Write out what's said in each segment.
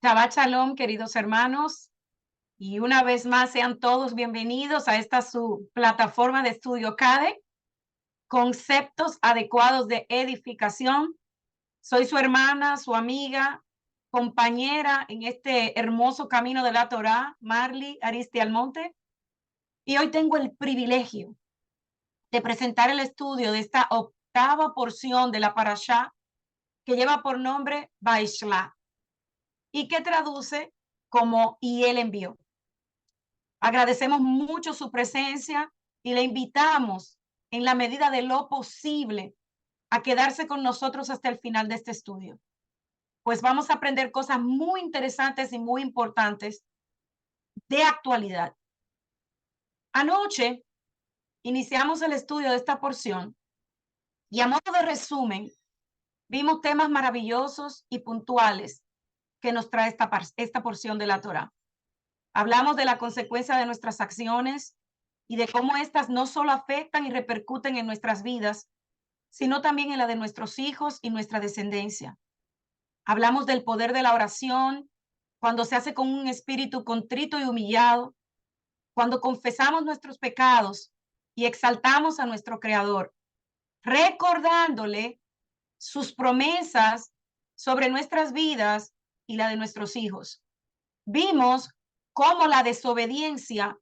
Shabbat Shalom, queridos hermanos, y una vez más sean todos bienvenidos a esta su plataforma de estudio CADE, conceptos adecuados de edificación. Soy su hermana, su amiga, compañera en este hermoso camino de la Torá, Marley Aristi Almonte, y hoy tengo el privilegio de presentar el estudio de esta octava porción de la Parashá que lleva por nombre Vaishla y que traduce como y él envió. Agradecemos mucho su presencia y le invitamos en la medida de lo posible a quedarse con nosotros hasta el final de este estudio, pues vamos a aprender cosas muy interesantes y muy importantes de actualidad. Anoche iniciamos el estudio de esta porción y a modo de resumen vimos temas maravillosos y puntuales que nos trae esta porción de la Torá. Hablamos de la consecuencia de nuestras acciones y de cómo éstas no solo afectan y repercuten en nuestras vidas, sino también en la de nuestros hijos y nuestra descendencia. Hablamos del poder de la oración, cuando se hace con un espíritu contrito y humillado, cuando confesamos nuestros pecados y exaltamos a nuestro Creador, recordándole sus promesas sobre nuestras vidas y la de nuestros hijos. Vimos cómo la desobediencia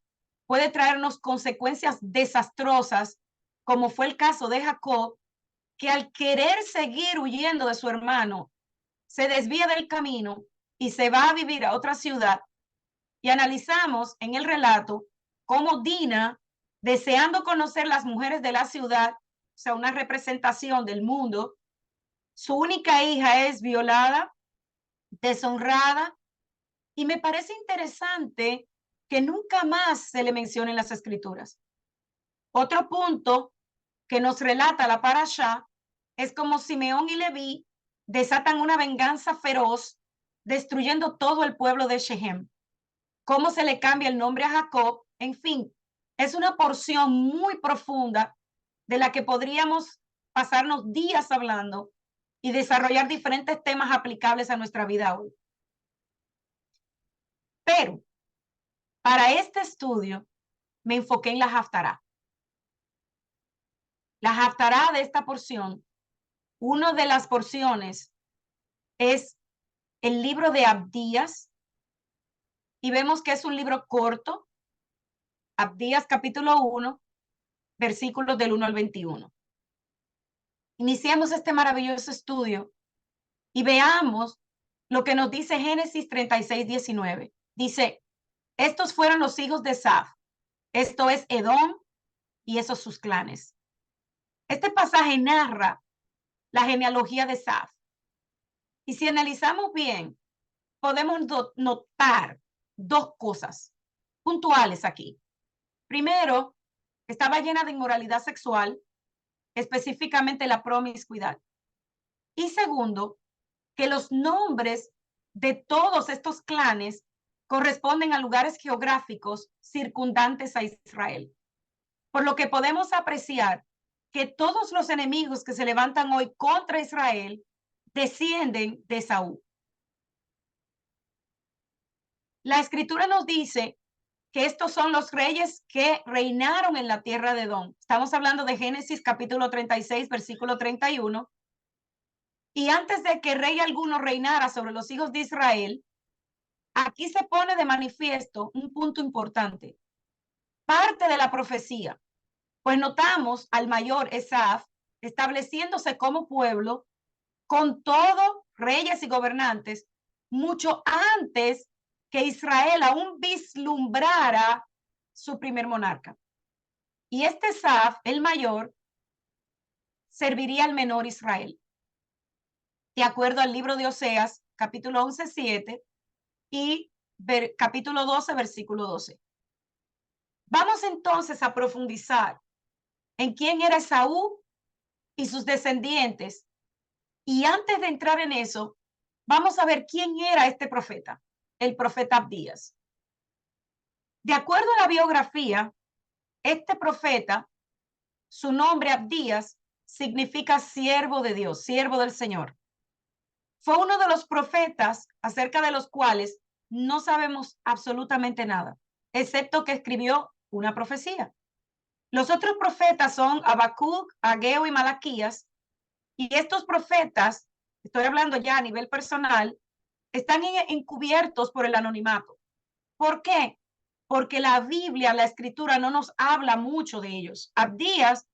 puede traernos consecuencias desastrosas, como fue el caso de Jacob, que al querer seguir huyendo de su hermano, se desvía del camino y se va a vivir a otra ciudad. Y analizamos en el relato cómo Dina, deseando conocer las mujeres de la ciudad, o sea, una representación del mundo, su única hija es violada, deshonrada, y me parece interesante que nunca más se le mencione en las escrituras. Otro punto que nos relata la Parashá es como Simeón y Leví desatan una venganza feroz, destruyendo todo el pueblo de Shechem. Cómo se le cambia el nombre a Jacob. En fin, es una porción muy profunda de la que podríamos pasarnos días hablando y desarrollar diferentes temas aplicables a nuestra vida hoy. Pero para este estudio me enfoqué en la Haftará. La Haftará de esta porción, una de las porciones es el libro de Abdías, y vemos que es un libro corto, Abdías capítulo 1, versículos del 1 al 21. Iniciemos este maravilloso estudio y veamos lo que nos dice Génesis 36, 19. Dice, estos fueron los hijos de Saf, esto es Edom y esos sus clanes. Este pasaje narra la genealogía de Saf. Y si analizamos bien, podemos notar dos cosas puntuales aquí. Primero, estaba llena de inmoralidad sexual, específicamente la promiscuidad. Y segundo, que los nombres de todos estos clanes corresponden a lugares geográficos circundantes a Israel. Por lo que podemos apreciar que todos los enemigos que se levantan hoy contra Israel descienden de Saúl. La escritura nos dice que estos son los reyes que reinaron en la tierra de Edom. Estamos hablando de Génesis capítulo 36, versículo 31. Y antes de que rey alguno reinara sobre los hijos de Israel, aquí se pone de manifiesto un punto importante. Parte de la profecía, pues notamos al mayor Esaf estableciéndose como pueblo con todos reyes y gobernantes mucho antes que Israel aún vislumbrara su primer monarca. Y este Esaf, el mayor, serviría al menor Israel. De acuerdo al libro de Oseas, capítulo 11, 7 y capítulo 12, versículo 12. Vamos entonces a profundizar en quién era Esaú y sus descendientes. Y antes de entrar en eso, vamos a ver quién era este profeta, el profeta Abdías. De acuerdo a la biografía, este profeta, su nombre Abdías, significa siervo de Dios, siervo del Señor. Fue uno de los profetas acerca de los cuales no sabemos absolutamente nada, excepto que escribió una profecía. Los otros profetas son Habacuc, Ageo y Malaquías, y estos profetas, estoy hablando ya a nivel personal, están encubiertos por el anonimato. ¿Por qué? Porque la Biblia, la escritura, no nos habla mucho de ellos. Abdías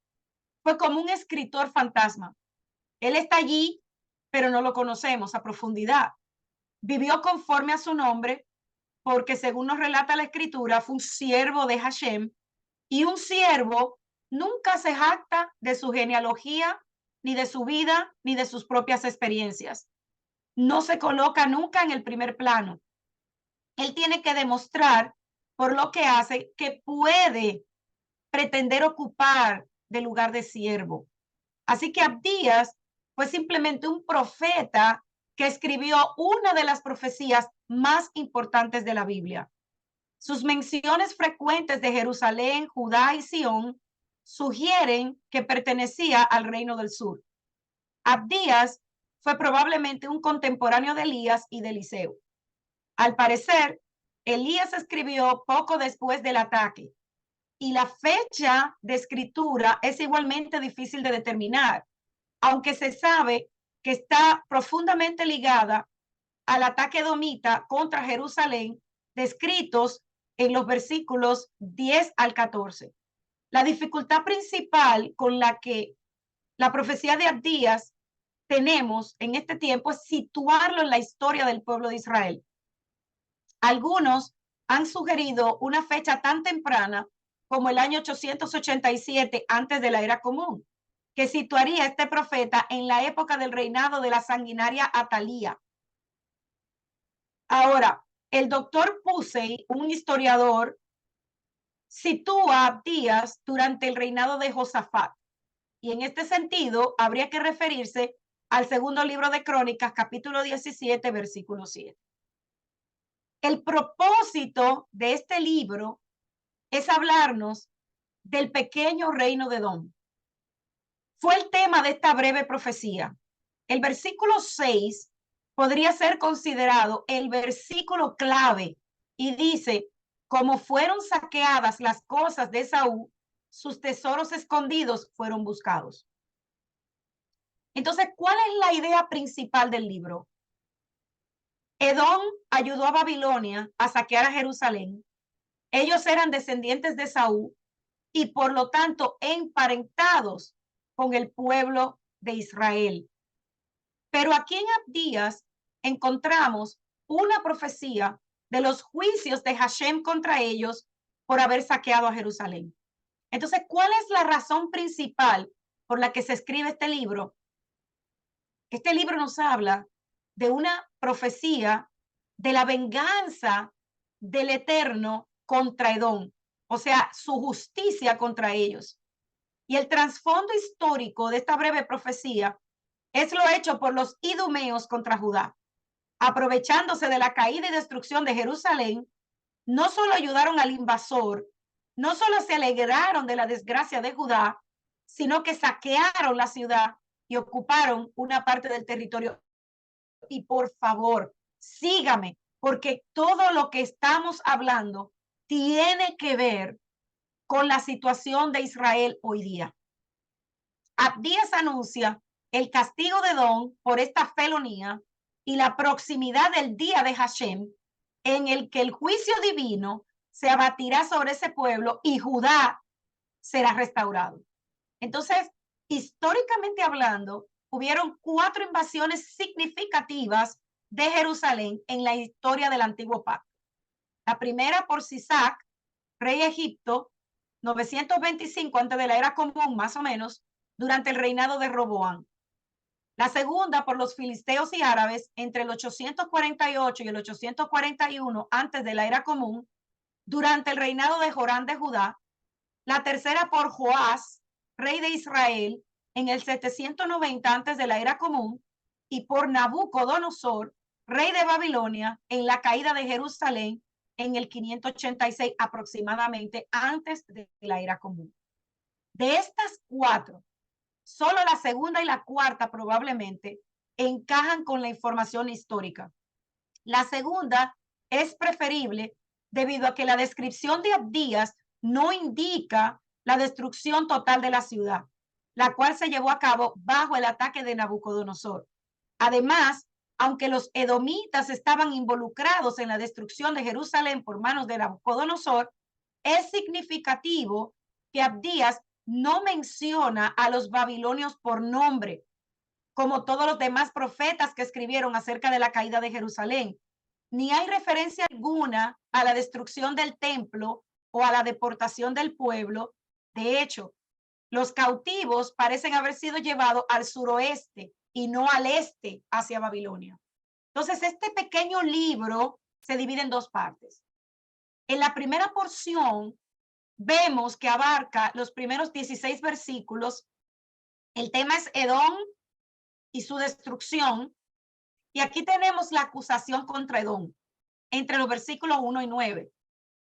fue como un escritor fantasma. Él está allí, pero no lo conocemos a profundidad. Vivió conforme a su nombre, porque según nos relata la escritura, fue un siervo de Hashem, y un siervo nunca se jacta de su genealogía, ni de su vida, ni de sus propias experiencias. No se coloca nunca en el primer plano. Él tiene que demostrar por lo que hace que puede pretender ocupar del lugar de siervo. Así que Abdías fue simplemente un profeta que escribió una de las profecías más importantes de la Biblia. Sus menciones frecuentes de Jerusalén, Judá y Sión sugieren que pertenecía al reino del sur. Abdías fue probablemente un contemporáneo de Elías y de Eliseo. Al parecer, Elías escribió poco después del ataque, y la fecha de escritura es igualmente difícil de determinar, aunque se sabe que está profundamente ligada al ataque edomita contra Jerusalén, descritos en los versículos 10 al 14. La dificultad principal con la que la profecía de Abdías tenemos en este tiempo es situarlo en la historia del pueblo de Israel. Algunos han sugerido una fecha tan temprana como el año 887 antes de la era común, que situaría a este profeta en la época del reinado de la sanguinaria Atalía. Ahora, el doctor Pusey, un historiador, sitúa a Abdías durante el reinado de Josafat, y en este sentido habría que referirse al segundo libro de Crónicas, capítulo 17, versículo 7. El propósito de este libro es hablarnos del pequeño reino de Edom. Fue el tema de esta breve profecía. El versículo 6 podría ser considerado el versículo clave y dice: como fueron saqueadas las cosas de Esaú, sus tesoros escondidos fueron buscados. Entonces, ¿cuál es la idea principal del libro? Edom ayudó a Babilonia a saquear a Jerusalén. Ellos eran descendientes de Esaú y por lo tanto emparentados con el pueblo de Israel. Pero aquí en Abdías encontramos una profecía de los juicios de Hashem contra ellos por haber saqueado a Jerusalén. Entonces, ¿cuál es la razón principal por la que se escribe este libro? Este libro nos habla de una profecía de la venganza del Eterno contra Edom, o sea, su justicia contra ellos. Y el trasfondo histórico de esta breve profecía es lo hecho por los idumeos contra Judá. Aprovechándose de la caída y destrucción de Jerusalén, no solo ayudaron al invasor, no solo se alegraron de la desgracia de Judá, sino que saquearon la ciudad y ocuparon una parte del territorio. Y por favor, sígame, porque todo lo que estamos hablando tiene que ver con la situación de Israel hoy día. Abdías anuncia el castigo de Edom por esta felonía y la proximidad del día de Hashem, en el que el juicio divino se abatirá sobre ese pueblo y Judá será restaurado. Entonces, históricamente hablando, hubieron 4 invasiones significativas de Jerusalén en la historia del Antiguo Pacto. La primera por Sisac, rey de Egipto, 925 antes de la era común, más o menos, durante el reinado de Roboam. La segunda por los filisteos y árabes entre el 848 y el 841 antes de la era común, durante el reinado de Jorán de Judá. La tercera por Joás, rey de Israel, en el 790 antes de la era común, y por Nabucodonosor, rey de Babilonia, en la caída de Jerusalén en el 586 aproximadamente antes de la era común. De estas 4, solo la segunda y la cuarta probablemente encajan con la información histórica. La segunda es preferible debido a que la descripción de Abdías no indica la destrucción total de la ciudad, la cual se llevó a cabo bajo el ataque de Nabucodonosor. Además, aunque los edomitas estaban involucrados en la destrucción de Jerusalén por manos de Nabucodonosor, es significativo que Abdías no menciona a los babilonios por nombre, como todos los demás profetas que escribieron acerca de la caída de Jerusalén. Ni hay referencia alguna a la destrucción del templo o a la deportación del pueblo. De hecho, los cautivos parecen haber sido llevados al suroeste y no al este hacia Babilonia. Entonces, este pequeño libro se divide en dos partes. En la primera porción vemos que abarca los primeros 16 versículos. El tema es Edom y su destrucción. Y aquí tenemos la acusación contra Edom entre los versículos 1 y 9.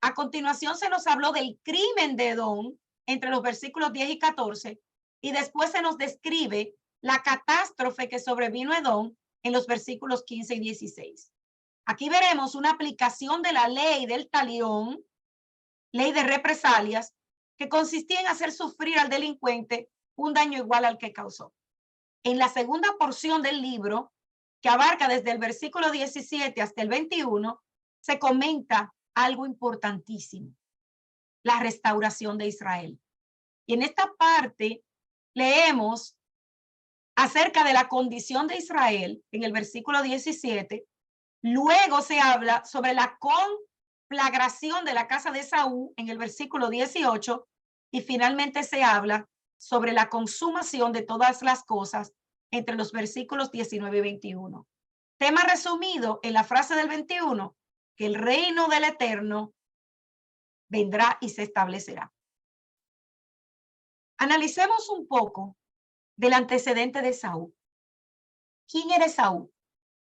A continuación se nos habló del crimen de Edom entre los versículos 10 y 14, y después se nos describe la catástrofe que sobrevino a Edom en los versículos 15 y 16. Aquí veremos una aplicación de la ley del talión, ley de represalias, que consistía en hacer sufrir al delincuente un daño igual al que causó. En la segunda porción del libro, que abarca desde el versículo 17 hasta el 21, se comenta algo importantísimo: la restauración de Israel. Y en esta parte leemos acerca de la condición de Israel en el versículo 17. Luego se habla sobre la conflagración de la casa de Saúl en el versículo 18, y finalmente se habla sobre la consumación de todas las cosas entre los versículos 19 y 21. Tema resumido en la frase del 21, que el reino del Eterno vendrá y se establecerá. Analicemos un poco del antecedente de Saúl. ¿Quién era Saúl?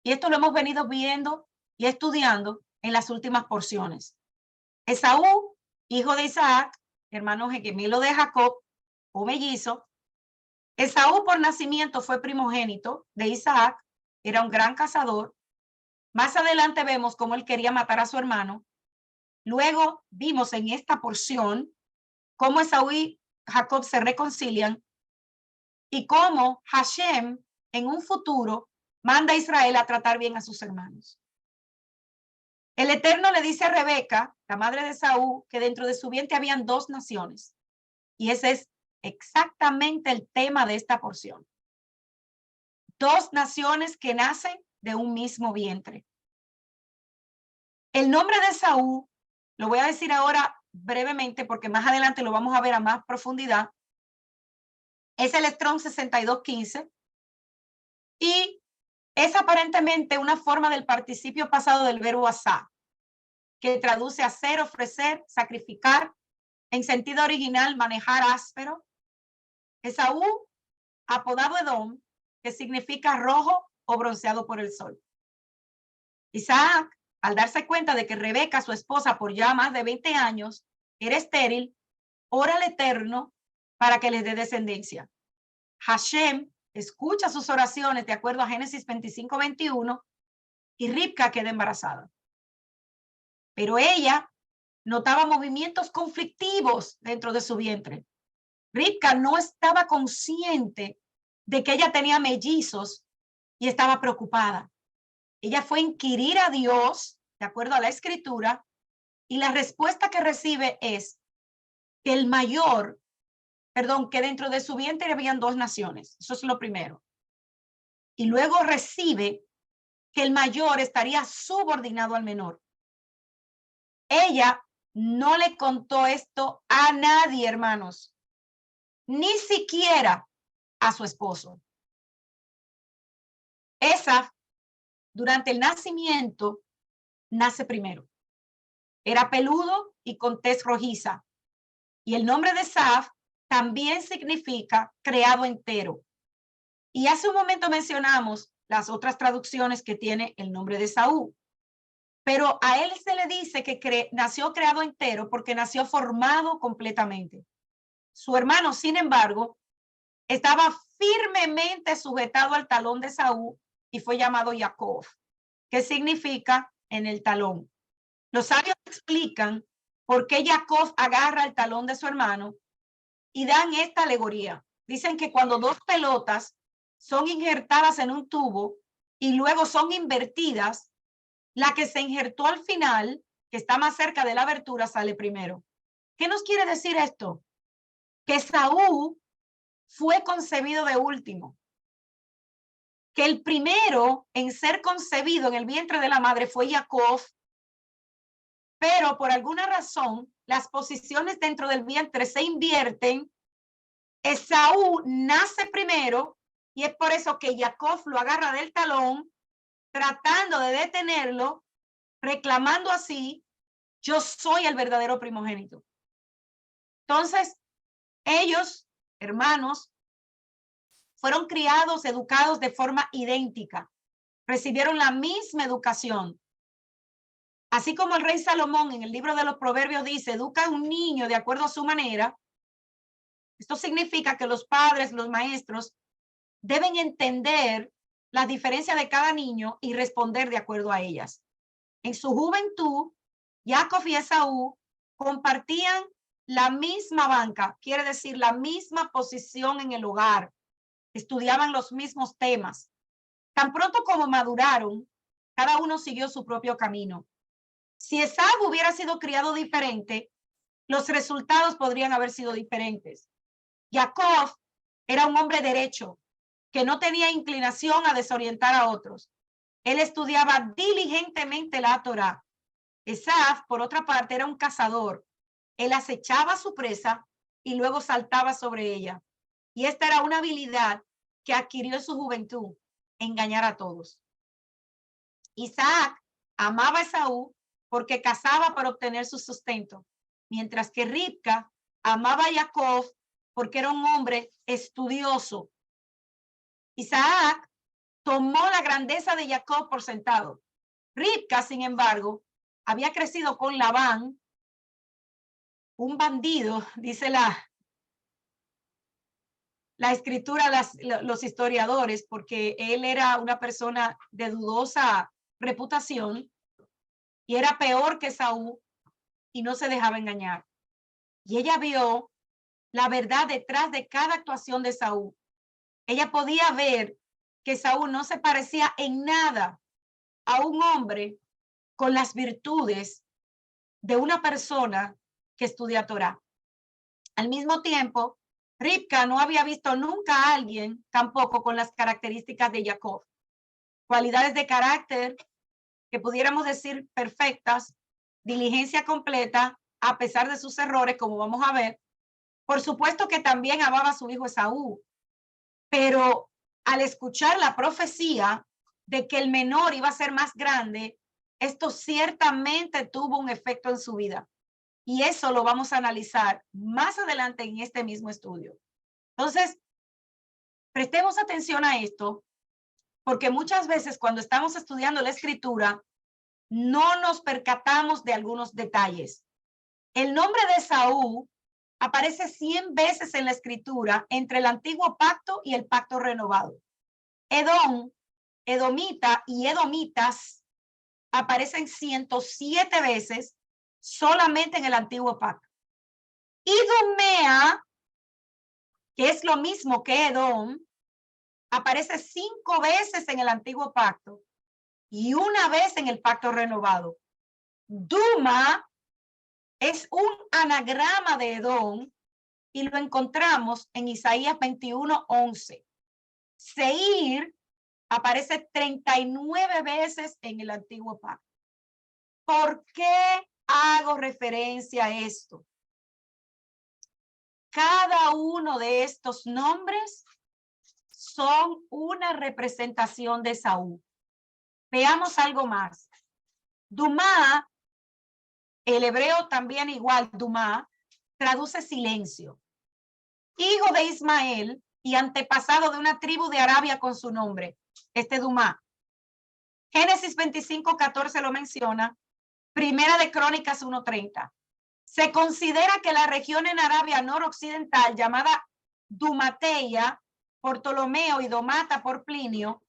Y esto lo hemos venido viendo y estudiando en las últimas porciones. Esaú, hijo de Isaac, hermano gemelo de Jacob, o mellizo. Esaú por nacimiento fue primogénito de Isaac, era un gran cazador. Más adelante vemos cómo él quería matar a su hermano. Luego vimos en esta porción cómo Esaú y Jacob se reconcilian y cómo Hashem en un futuro manda a Israel a tratar bien a sus hermanos. El Eterno le dice a Rebeca, la madre de Saúl, que dentro de su vientre habían dos naciones. Y ese es exactamente el tema de esta porción. Dos naciones que nacen de un mismo vientre. El nombre de Saúl, lo voy a decir ahora brevemente porque más adelante lo vamos a ver a más profundidad, es el Strong 6215 y es aparentemente una forma del participio pasado del verbo asá, que traduce hacer, ofrecer, sacrificar, en sentido original manejar áspero. Esaú, apodado Edom, que significa rojo o bronceado por el sol. Isaac, al darse cuenta de que Rebeca, su esposa por ya más de 20 años, era estéril, ora al Eterno para que les dé descendencia. Hashem escucha sus oraciones de acuerdo a Génesis 25:21 y Ribca queda embarazada. Pero ella notaba movimientos conflictivos dentro de su vientre. Ribca no estaba consciente de que ella tenía mellizos y estaba preocupada. Ella fue a inquirir a Dios, de acuerdo a la escritura, y la respuesta que recibe es que que dentro de su vientre habían dos naciones. Eso es lo primero. Y luego recibe que el mayor estaría subordinado al menor. Ella no le contó esto a nadie, hermanos, ni siquiera a su esposo. Esaf, durante el nacimiento, nace primero. Era peludo y con tez rojiza. Y el nombre de Saf también significa creado entero. Y hace un momento mencionamos las otras traducciones que tiene el nombre de Saúl. Pero a él se le dice que nació creado entero porque nació formado completamente. Su hermano, sin embargo, estaba firmemente sujetado al talón de Saúl y fue llamado Jacob, que significa en el talón. Los sabios explican por qué Jacob agarra el talón de su hermano y dan esta alegoría. Dicen que cuando dos pelotas son injertadas en un tubo y luego son invertidas, la que se injertó al final, que está más cerca de la abertura, sale primero. ¿Qué nos quiere decir esto? Que Esaú fue concebido de último, que el primero en ser concebido en el vientre de la madre fue Jacob, pero por alguna razón las posiciones dentro del vientre se invierten. Esaú nace primero y es por eso que Jacob lo agarra del talón, tratando de detenerlo, reclamando así: yo soy el verdadero primogénito. Entonces, ellos, hermanos, fueron criados, educados de forma idéntica, recibieron la misma educación. Así como el rey Salomón en el libro de los Proverbios dice: educa a un niño de acuerdo a su manera. Esto significa que los padres, los maestros, deben entender la diferencia de cada niño y responder de acuerdo a ellas. En su juventud, Jacob y Esaú compartían la misma banca, quiere decir la misma posición en el hogar. Estudiaban los mismos temas. Tan pronto como maduraron, cada uno siguió su propio camino. Si Esaú hubiera sido criado diferente, los resultados podrían haber sido diferentes. Jacob era un hombre derecho, que no tenía inclinación a desorientar a otros. Él estudiaba diligentemente la Torá. Esaú, por otra parte, era un cazador. Él acechaba a su presa y luego saltaba sobre ella. Y esta era una habilidad que adquirió en su juventud, engañar a todos. Isaac amaba a Esaú porque cazaba para obtener su sustento, mientras que Ribca amaba a Jacob porque era un hombre estudioso. Isaac tomó la grandeza de Jacob por sentado. Ribca, sin embargo, había crecido con Labán, un bandido, dice la escritura, los historiadores, porque él era una persona de dudosa reputación y era peor que Saúl y no se dejaba engañar. Y ella vio la verdad detrás de cada actuación de Saúl. Ella podía ver que Saúl no se parecía en nada a un hombre con las virtudes de una persona que estudia Torá. Al mismo tiempo, Ribca no había visto nunca a alguien tampoco con las características de Jacob. Cualidades de carácter que pudiéramos decir perfectas, diligencia completa, a pesar de sus errores, como vamos a ver. Por supuesto que también amaba a su hijo Esaú, pero al escuchar la profecía de que el menor iba a ser más grande, esto ciertamente tuvo un efecto en su vida. Y eso lo vamos a analizar más adelante en este mismo estudio. Entonces, prestemos atención a esto, porque muchas veces cuando estamos estudiando la escritura, no nos percatamos de algunos detalles. El nombre de Esaú aparece 100 veces en la escritura entre el antiguo pacto y el pacto renovado. Edom, edomita y edomitas aparecen 107 veces solamente en el antiguo pacto. Idumea, que es lo mismo que Edom, aparece 5 veces en el antiguo pacto y 1 vez en el pacto renovado. Duma es un anagrama de Edom y lo encontramos en Isaías 21:11. Seir aparece 39 veces en el antiguo pacto. ¿Por qué hago referencia a esto? Cada uno de estos nombres son una representación de Saúl. Veamos algo más. Dumá, el hebreo también igual, Dumá, traduce silencio. Hijo de Ismael y antepasado de una tribu de Arabia con su nombre, Dumá. Génesis 25:14 lo menciona. Primera de Crónicas 1:30. Se considera que la región en Arabia noroccidental llamada Dumateia por Ptolomeo y Domata por Plinio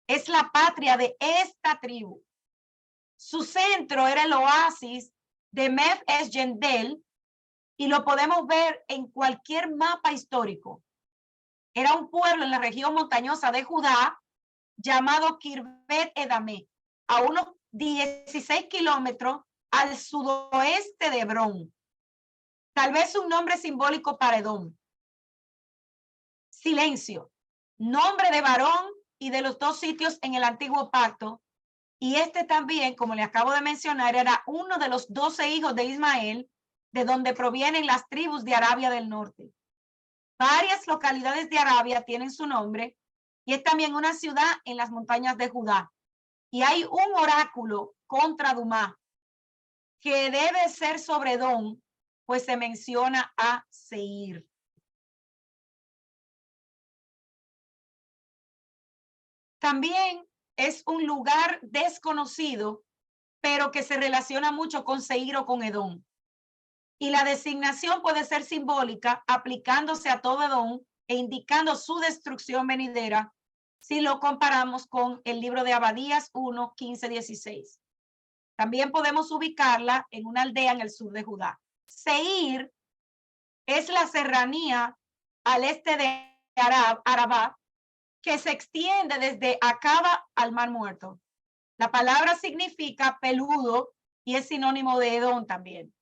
es la patria de esta tribu. Su centro era el oasis de Mef Es-Yendel y lo podemos ver en cualquier mapa histórico. Era un pueblo en la región montañosa de Judá llamado Kirbet Edamé, a unos 16 kilómetros al sudoeste de Hebrón. Tal vez un nombre simbólico para Edom. Silencio, nombre de varón y de los dos sitios en el antiguo pacto. Y este también, como le acabo de mencionar, era uno de los 12 hijos de Ismael, de donde provienen las tribus de Arabia del Norte. Varias localidades de Arabia tienen su nombre y es también una ciudad en las montañas de Judá. Y hay un oráculo contra Dumá que debe ser sobre Edom, pues se menciona a Seir. También es un lugar desconocido, pero que se relaciona mucho con Seir o con Edom. Y la designación puede ser simbólica, aplicándose a todo Edom e indicando su destrucción venidera, si lo comparamos con el libro de Abadías 1, 15, 16. También podemos ubicarla en una aldea en el sur de Judá. Seir es la serranía al este de Arabá, que se extiende desde Acaba al Mar Muerto. La palabra significa peludo y es sinónimo de Edom también.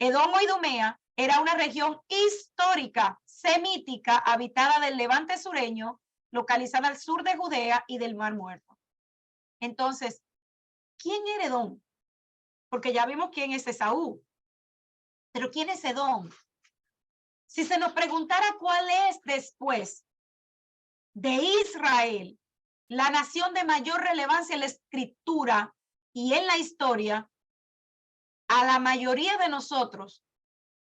Edom o Idumea era una región histórica, semítica, habitada del levante sureño, localizada al sur de Judea y del Mar Muerto. Entonces, ¿quién era Edom? Porque ya vimos quién es Esaú. Pero ¿quién es Edom? Si se nos preguntara cuál es después de Israel, la nación de mayor relevancia en la escritura y en la historia, a la mayoría de nosotros,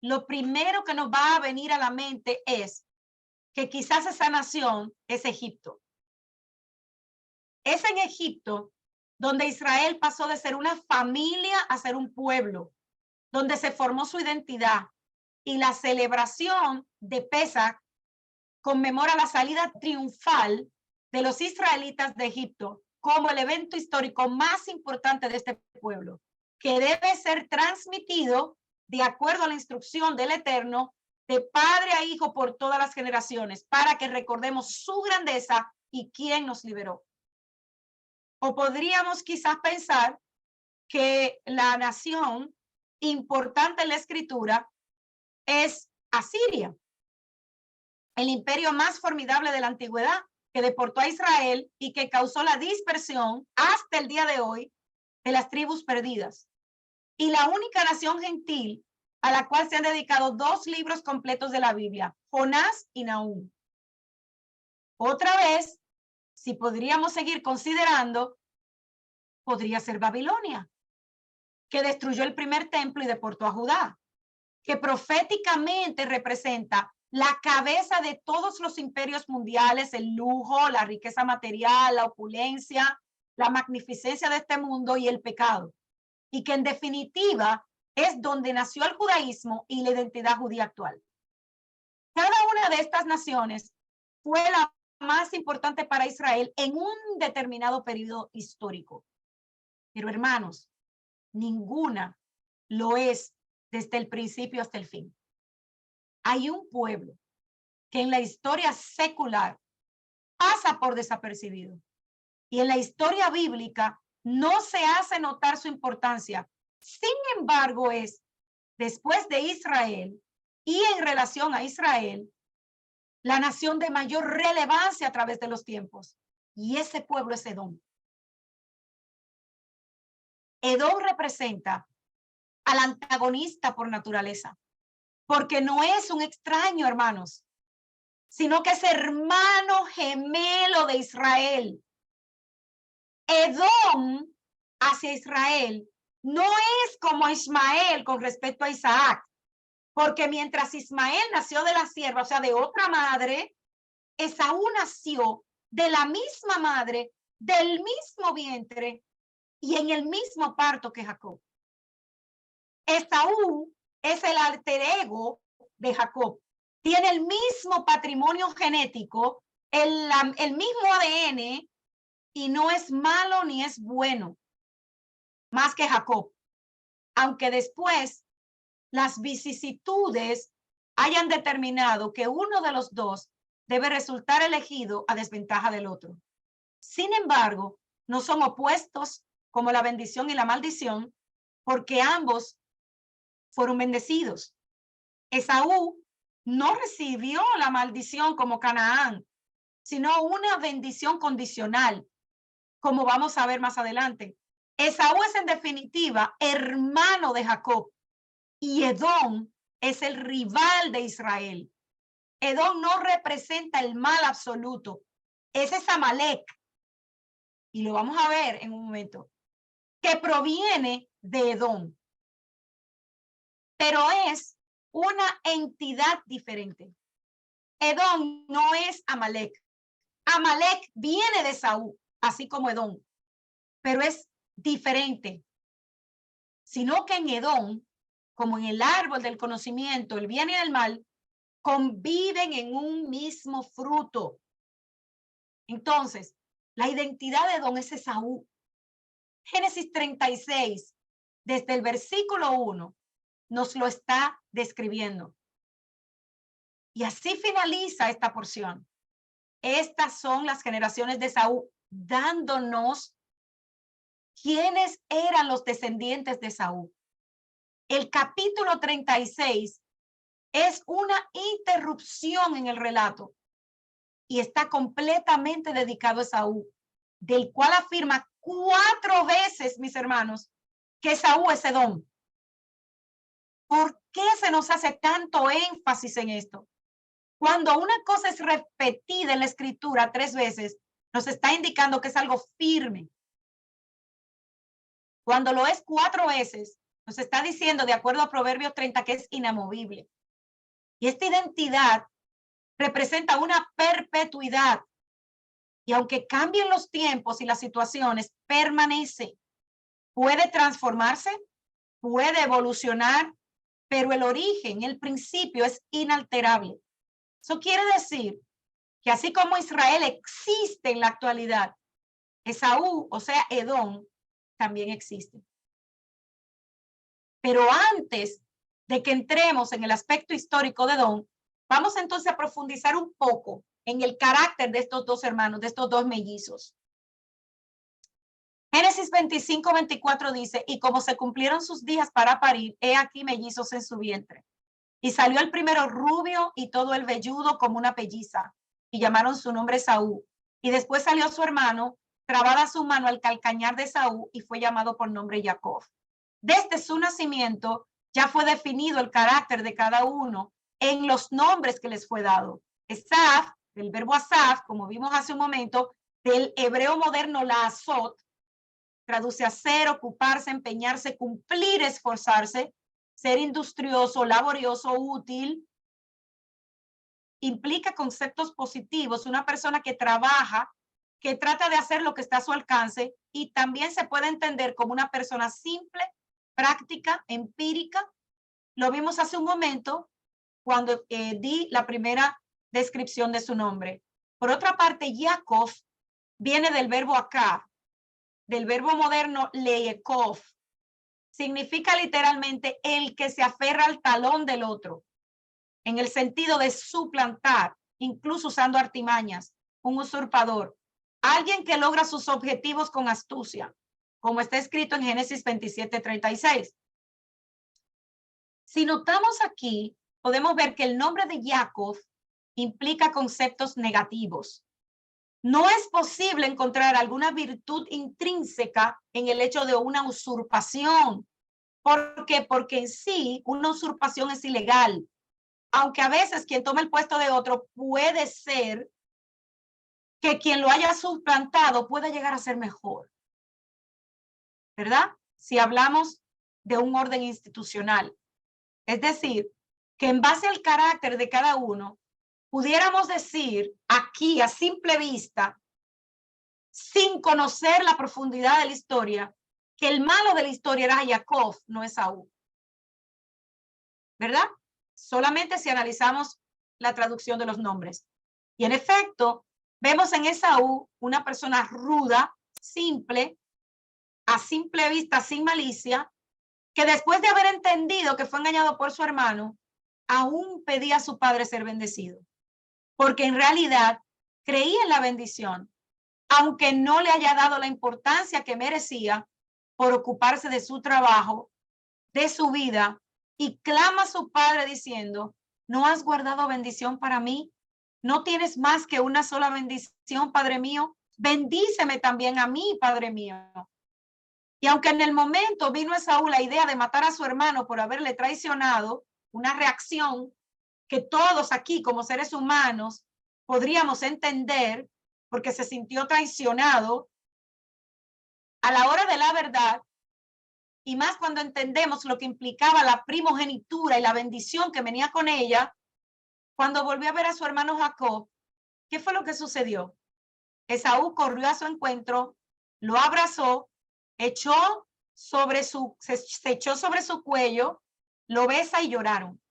lo primero que nos va a venir a la mente es que quizás esa nación es Egipto. Es en Egipto donde Israel pasó de ser una familia a ser un pueblo, donde se formó su identidad, y la celebración de Pesach conmemora la salida triunfal de los israelitas de Egipto como el evento histórico más importante de este pueblo, que debe ser transmitido de acuerdo a la instrucción del Eterno, de padre a hijo por todas las generaciones, para que recordemos su grandeza y quién nos liberó. O podríamos quizás pensar que la nación importante en la escritura es Asiria, el imperio más formidable de la antigüedad, que deportó a Israel y que causó la dispersión hasta el día de hoy de las tribus perdidas. Y la única nación gentil a la cual se han dedicado 2 libros completos de la Biblia, Jonás y Nahum. Otra vez, si podríamos seguir considerando, podría ser Babilonia, que destruyó el primer templo y deportó a Judá, que proféticamente representa la cabeza de todos los imperios mundiales, el lujo, la riqueza material, la opulencia, la magnificencia de este mundo y el pecado. Y que en definitiva es donde nació el judaísmo y la identidad judía actual. Cada una de estas naciones fue la más importante para Israel en un determinado periodo histórico. Pero hermanos, ninguna lo es desde el principio hasta el fin. Hay un pueblo que en la historia secular pasa por desapercibido y en la historia bíblica no se hace notar su importancia. Sin embargo, es después de Israel y en relación a Israel, la nación de mayor relevancia a través de los tiempos. Y ese pueblo es Edom. Edom representa al antagonista por naturaleza, porque no es un extraño, hermanos, sino que es hermano gemelo de Israel. Edom hacia Israel no es como Ismael con respecto a Isaac, porque mientras Ismael nació de la sierva, o sea, de otra madre, Esaú nació de la misma madre, del mismo vientre y en el mismo parto que Jacob. Esaú es el alter ego de Jacob. Tiene el mismo patrimonio genético, el mismo ADN, y no es malo ni es bueno, más que Jacob, aunque después las vicisitudes hayan determinado que uno de los dos debe resultar elegido a desventaja del otro. Sin embargo, no son opuestos como la bendición y la maldición, porque ambos fueron bendecidos. Esaú no recibió la maldición como Canaán, sino una bendición condicional, como vamos a ver más adelante. Esaú es en definitiva hermano de Jacob y Edom es el rival de Israel. Edom no representa el mal absoluto, ese es Amalek, y lo vamos a ver en un momento, que proviene de Edom, pero es una entidad diferente. Edom no es Amalek. Amalek viene de Saúl, así como Edom, pero es diferente, sino que en Edom, como en el árbol del conocimiento, el bien y el mal, conviven en un mismo fruto. Entonces, la identidad de Edom es Esaú. Génesis 36, desde el versículo 1, nos lo está describiendo. Y así finaliza esta porción. Estas son las generaciones de Esaú, dándonos quiénes eran los descendientes de Esaú. El capítulo 36 es una interrupción en el relato y está completamente dedicado a Esaú, del cual afirma 4 veces, mis hermanos, que Esaú es Edom. ¿Por qué se nos hace tanto énfasis en esto? Cuando una cosa es repetida en la escritura 3 veces, nos está indicando que es algo firme. Cuando lo es 4 veces, nos está diciendo, de acuerdo a Proverbios 30, que es inamovible. Y esta identidad representa una perpetuidad. Y aunque cambien los tiempos y las situaciones, permanece. Puede transformarse, puede evolucionar, pero el origen, el principio es inalterable. Eso quiere decir que así como Israel existe en la actualidad, Esaú, o sea, Edom, también existe. Pero antes de que entremos en el aspecto histórico de Edom, vamos entonces a profundizar un poco en el carácter de estos dos hermanos, de estos dos mellizos. Génesis 25, 24 dice, y como se cumplieron sus días para parir, he aquí mellizos en su vientre. Y salió el primero rubio y todo el velludo como una pelliza, y llamaron su nombre Saúl. Y después salió su hermano, trabada su mano al calcañar de Saúl, y fue llamado por nombre Jacob. Desde su nacimiento ya fue definido el carácter de cada uno en los nombres que les fue dado. Esaf, del verbo asaf, como vimos hace un momento, del hebreo moderno la azot, traduce hacer, ocuparse, empeñarse, cumplir, esforzarse, ser industrioso, laborioso, útil. Implica conceptos positivos, una persona que trabaja, que trata de hacer lo que está a su alcance, y también se puede entender como una persona simple, práctica, empírica. Lo vimos hace un momento cuando di la primera descripción de su nombre. Por otra parte, Jacob viene del verbo acá, del verbo moderno leekov. Significa literalmente el que se aferra al talón del otro, en el sentido de suplantar, incluso usando artimañas, un usurpador, alguien que logra sus objetivos con astucia, como está escrito en Génesis 27, 36. Si notamos aquí, podemos ver que el nombre de Jacob implica conceptos negativos. No es posible encontrar alguna virtud intrínseca en el hecho de una usurpación. ¿Por qué? Porque en sí una usurpación es ilegal. Aunque a veces quien toma el puesto de otro puede ser que quien lo haya suplantado pueda llegar a ser mejor. ¿Verdad? Si hablamos de un orden institucional. Es decir, que en base al carácter de cada uno, pudiéramos decir aquí a simple vista, sin conocer la profundidad de la historia, que el malo de la historia era Jacob, no Esaú. ¿Verdad? Solamente si analizamos la traducción de los nombres. Y en efecto, Vemos en Esaú una persona ruda, simple, a simple vista, sin malicia, que después de haber entendido que fue engañado por su hermano, aún pedía a su padre ser bendecido, porque en realidad creía en la bendición, aunque no le haya dado la importancia que merecía por ocuparse de su trabajo, de su vida, y clama a su padre diciendo: ¿no has guardado bendición para mí? ¿No tienes más que una sola bendición, Padre mío? Bendíceme también a mí, Padre mío. Y aunque en el momento vino a Saúl la idea de matar a su hermano por haberle traicionado, una reacción que todos aquí como seres humanos podríamos entender, porque se sintió traicionado, a la hora de la verdad, y más cuando entendemos lo que implicaba la primogenitura y la bendición que venía con ella, cuando volvió a ver a su hermano Jacob, ¿qué fue lo que sucedió? Esaú corrió a su encuentro, lo abrazó, se echó sobre su cuello, lo besa y lloraron.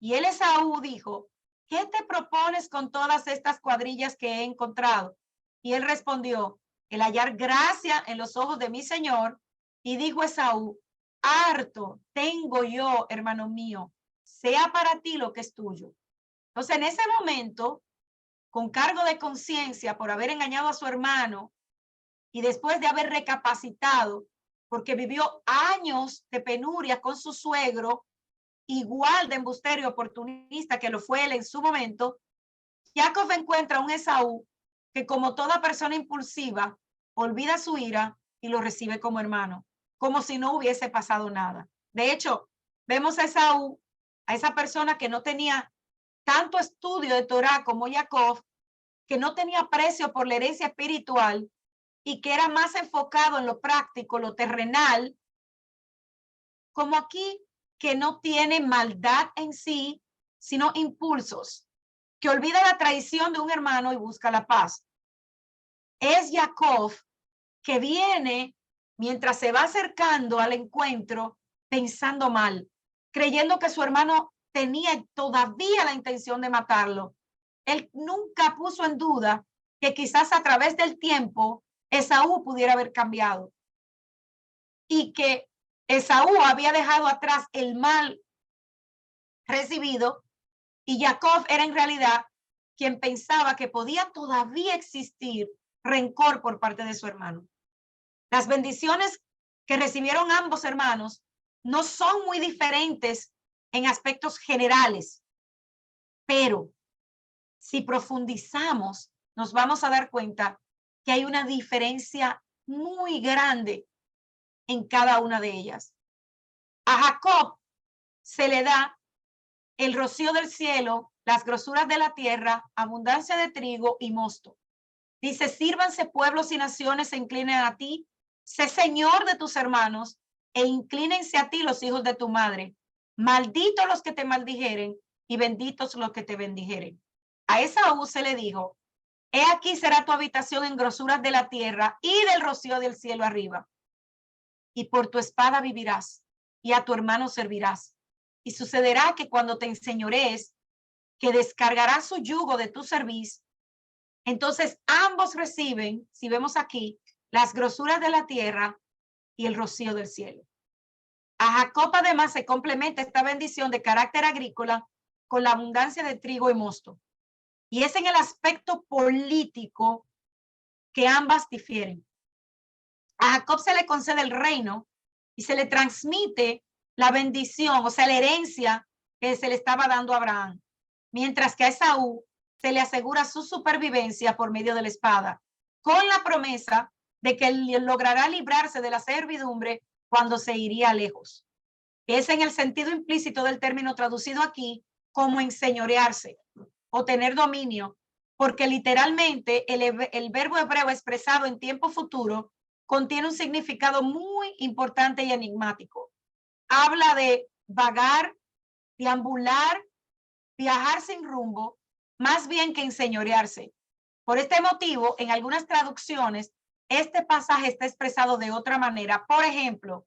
Y él, Esaú, dijo: ¿qué te propones con todas estas cuadrillas que he encontrado? Y él respondió: el hallar gracia en los ojos de mi señor. Y dijo Esaú: harto tengo yo, hermano mío, sea para ti lo que es tuyo. Entonces, en ese momento, con cargo de conciencia por haber engañado a su hermano y después de haber recapacitado, porque vivió años de penuria con su suegro, igual de embustero y oportunista que lo fue él en su momento, Jacob encuentra a un Esaú que, como toda persona impulsiva, olvida su ira y lo recibe como hermano, como si no hubiese pasado nada. De hecho, vemos a Esaú, a esa persona que no tenía tanto estudio de Torah como Jacob, que no tenía precio por la herencia espiritual y que era más enfocado en lo práctico, lo terrenal, como aquí, que no tiene maldad en sí, sino impulsos, que olvida la traición de un hermano y busca la paz. Es Jacob que viene mientras se va acercando al encuentro pensando mal, creyendo que su hermano tenía todavía la intención de matarlo. Él nunca puso en duda que quizás a través del tiempo Esaú pudiera haber cambiado y que Esaú había dejado atrás el mal recibido y Jacob era en realidad quien pensaba que podía todavía existir rencor por parte de su hermano. Las bendiciones que recibieron ambos hermanos no son muy diferentes en aspectos generales, pero si profundizamos, nos vamos a dar cuenta que hay una diferencia muy grande en cada una de ellas. A Jacob se le da el rocío del cielo, las grosuras de la tierra, abundancia de trigo y mosto. Dice: sírvanse pueblos y naciones, se inclinen a ti, sé señor de tus hermanos, e inclínense a ti los hijos de tu madre. Malditos los que te maldijeren y benditos los que te bendijeren. A Esaú se le dijo: he aquí será tu habitación en grosuras de la tierra y del rocío del cielo arriba. Y por tu espada vivirás, y a tu hermano servirás. Y sucederá que cuando te enseñorees, que descargarás su yugo de tu cerviz, entonces ambos reciben, si vemos aquí, las grosuras de la tierra y el rocío del cielo. A Jacob además se complementa esta bendición de carácter agrícola con la abundancia de trigo y mosto. Y es en el aspecto político que ambas difieren. A Jacob se le concede el reino y se le transmite la bendición, o sea, la herencia que se le estaba dando a Abraham, mientras que a Esaú se le asegura su supervivencia por medio de la espada, con la promesa de que él logrará librarse de la servidumbre cuando se iría lejos. Es en el sentido implícito del término traducido aquí como enseñorearse o tener dominio, porque literalmente el verbo hebreo expresado en tiempo futuro contiene un significado muy importante y enigmático. Habla de vagar, deambular, viajar sin rumbo, más bien que enseñorearse. Por este motivo, en algunas traducciones, este pasaje está expresado de otra manera. Por ejemplo,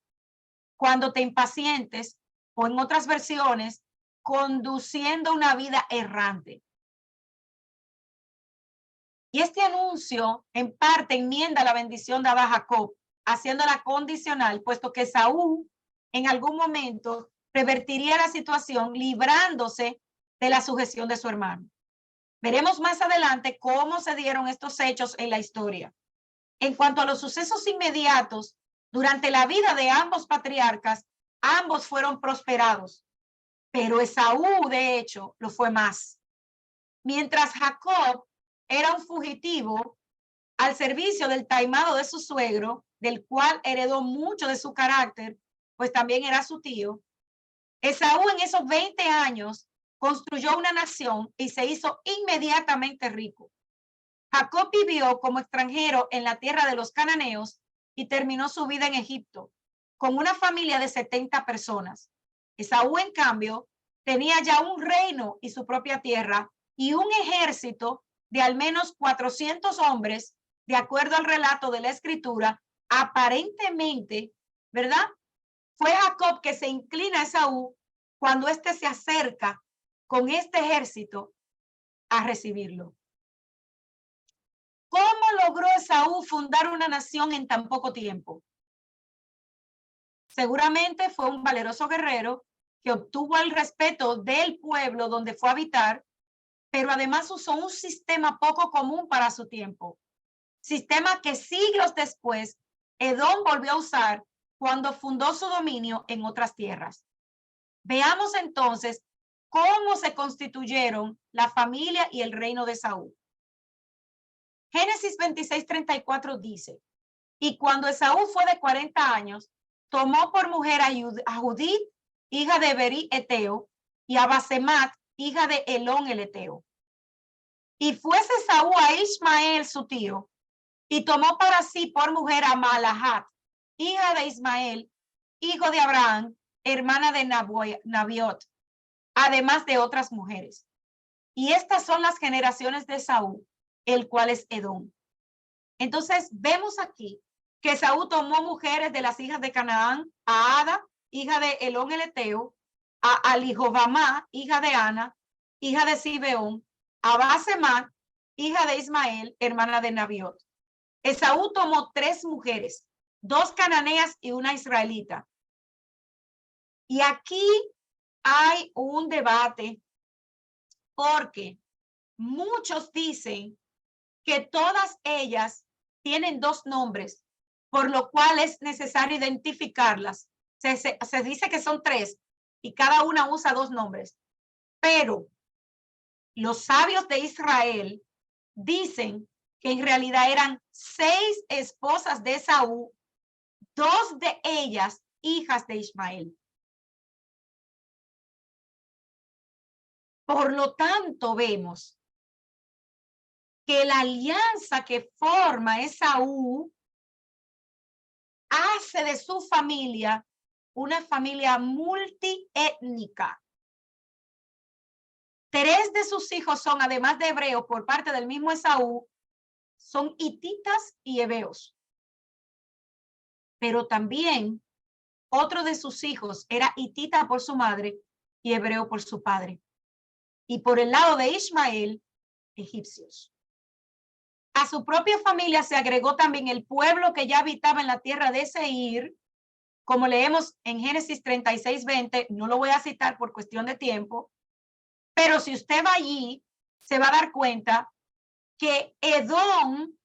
cuando te impacientes, o en otras versiones, conduciendo una vida errante. Y este anuncio en parte enmienda la bendición dada a Jacob, haciéndola condicional, puesto que Saúl en algún momento revertiría la situación librándose de la sujeción de su hermano. Veremos más adelante cómo se dieron estos hechos en la historia. En cuanto a los sucesos inmediatos, durante la vida de ambos patriarcas, ambos fueron prosperados, pero Esaú, de hecho, lo fue más. Mientras Jacob era un fugitivo al servicio del taimado de su suegro, del cual heredó mucho de su carácter, pues también era su tío, Esaú en esos 20 años construyó una nación y se hizo inmediatamente rico. Jacob vivió como extranjero en la tierra de los cananeos y terminó su vida en Egipto con una familia de 70 personas. Esaú, en cambio, tenía ya un reino y su propia tierra y un ejército de al menos 400 hombres, de acuerdo al relato de la escritura. Aparentemente, ¿verdad? Fue Jacob que se inclina a Esaú cuando éste se acerca con este ejército a recibirlo. ¿Cómo logró Esaú fundar una nación en tan poco tiempo? Seguramente fue un valeroso guerrero que obtuvo el respeto del pueblo donde fue a habitar, pero además usó un sistema poco común para su tiempo. Sistema que siglos después Edom volvió a usar cuando fundó su dominio en otras tierras. Veamos entonces cómo se constituyeron la familia y el reino de Saúl. Génesis 26:34 dice: y cuando Esaú fue de 40 años, tomó por mujer a Judith, hija de Berí Eteo, y a Basemat, hija de Elón el Eteo. Y fuese Esaú a Ismael su tío, y tomó para sí por mujer a Malahat, hija de Ismael, hijo de Abraham, hermana de Nabiot, además de otras mujeres. Y estas son las generaciones de Esaú, el cual es Edom. Entonces vemos aquí que Esaú tomó mujeres de las hijas de Canaán, a Ada, hija de Elón el Eteo, a Alijobamá, hija de Ana, hija de Sibeón, a Basemat, hija de Ismael, hermana de Nabiot. Esaú tomó 3 mujeres, 2 cananeas y una israelita. Y aquí hay un debate porque muchos dicen que todas ellas tienen 2 nombres, por lo cual es necesario identificarlas. Se dice que son 3 y cada una usa 2 nombres, pero los sabios de Israel dicen que en realidad eran 6 esposas de Esaú, 2 de ellas hijas de Ismael. Por lo tanto, vemos que la alianza que forma Esaú hace de su familia una familia multiétnica. 3 de sus hijos son, además de hebreos por parte del mismo Esaú, son hititas y heveos. Pero también otro de sus hijos era hitita por su madre y hebreo por su padre. Y por el lado de Ismael, egipcios. A su propia familia se agregó también el pueblo que ya habitaba en la tierra de Seir, como leemos en Génesis 36:20, no lo voy a citar por cuestión de tiempo, pero si usted va allí, se va a dar cuenta que Edom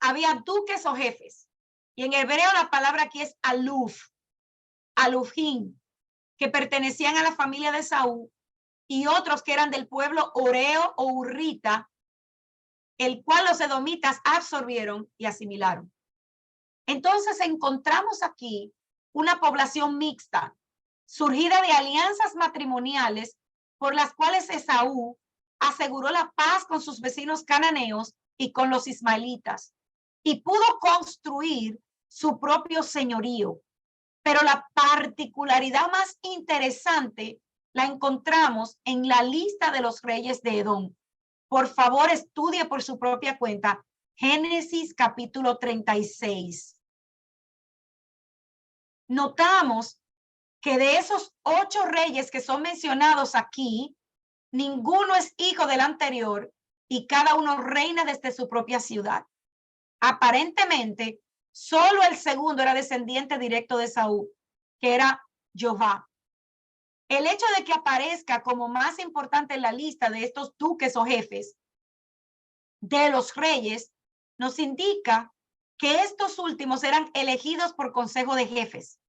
había duques o jefes, y en hebreo la palabra aquí es aluf, alufim, que pertenecían a la familia de Saúl, y otros que eran del pueblo oreo o urrita, el cual los edomitas absorbieron y asimilaron. Entonces encontramos aquí una población mixta, surgida de alianzas matrimoniales por las cuales Esaú aseguró la paz con sus vecinos cananeos y con los ismaelitas, y pudo construir su propio señorío. Pero la particularidad más interesante la encontramos en la lista de los reyes de Edom. Por favor, estudie por su propia cuenta Génesis capítulo 36. Notamos que de esos 8 reyes que son mencionados aquí, ninguno es hijo del anterior y cada uno reina desde su propia ciudad. Aparentemente, solo el segundo era descendiente directo de Saúl, que era Jehová. El hecho de que aparezca como más importante en la lista de estos duques o jefes de los reyes nos indica que estos últimos eran elegidos por consejo de jefes,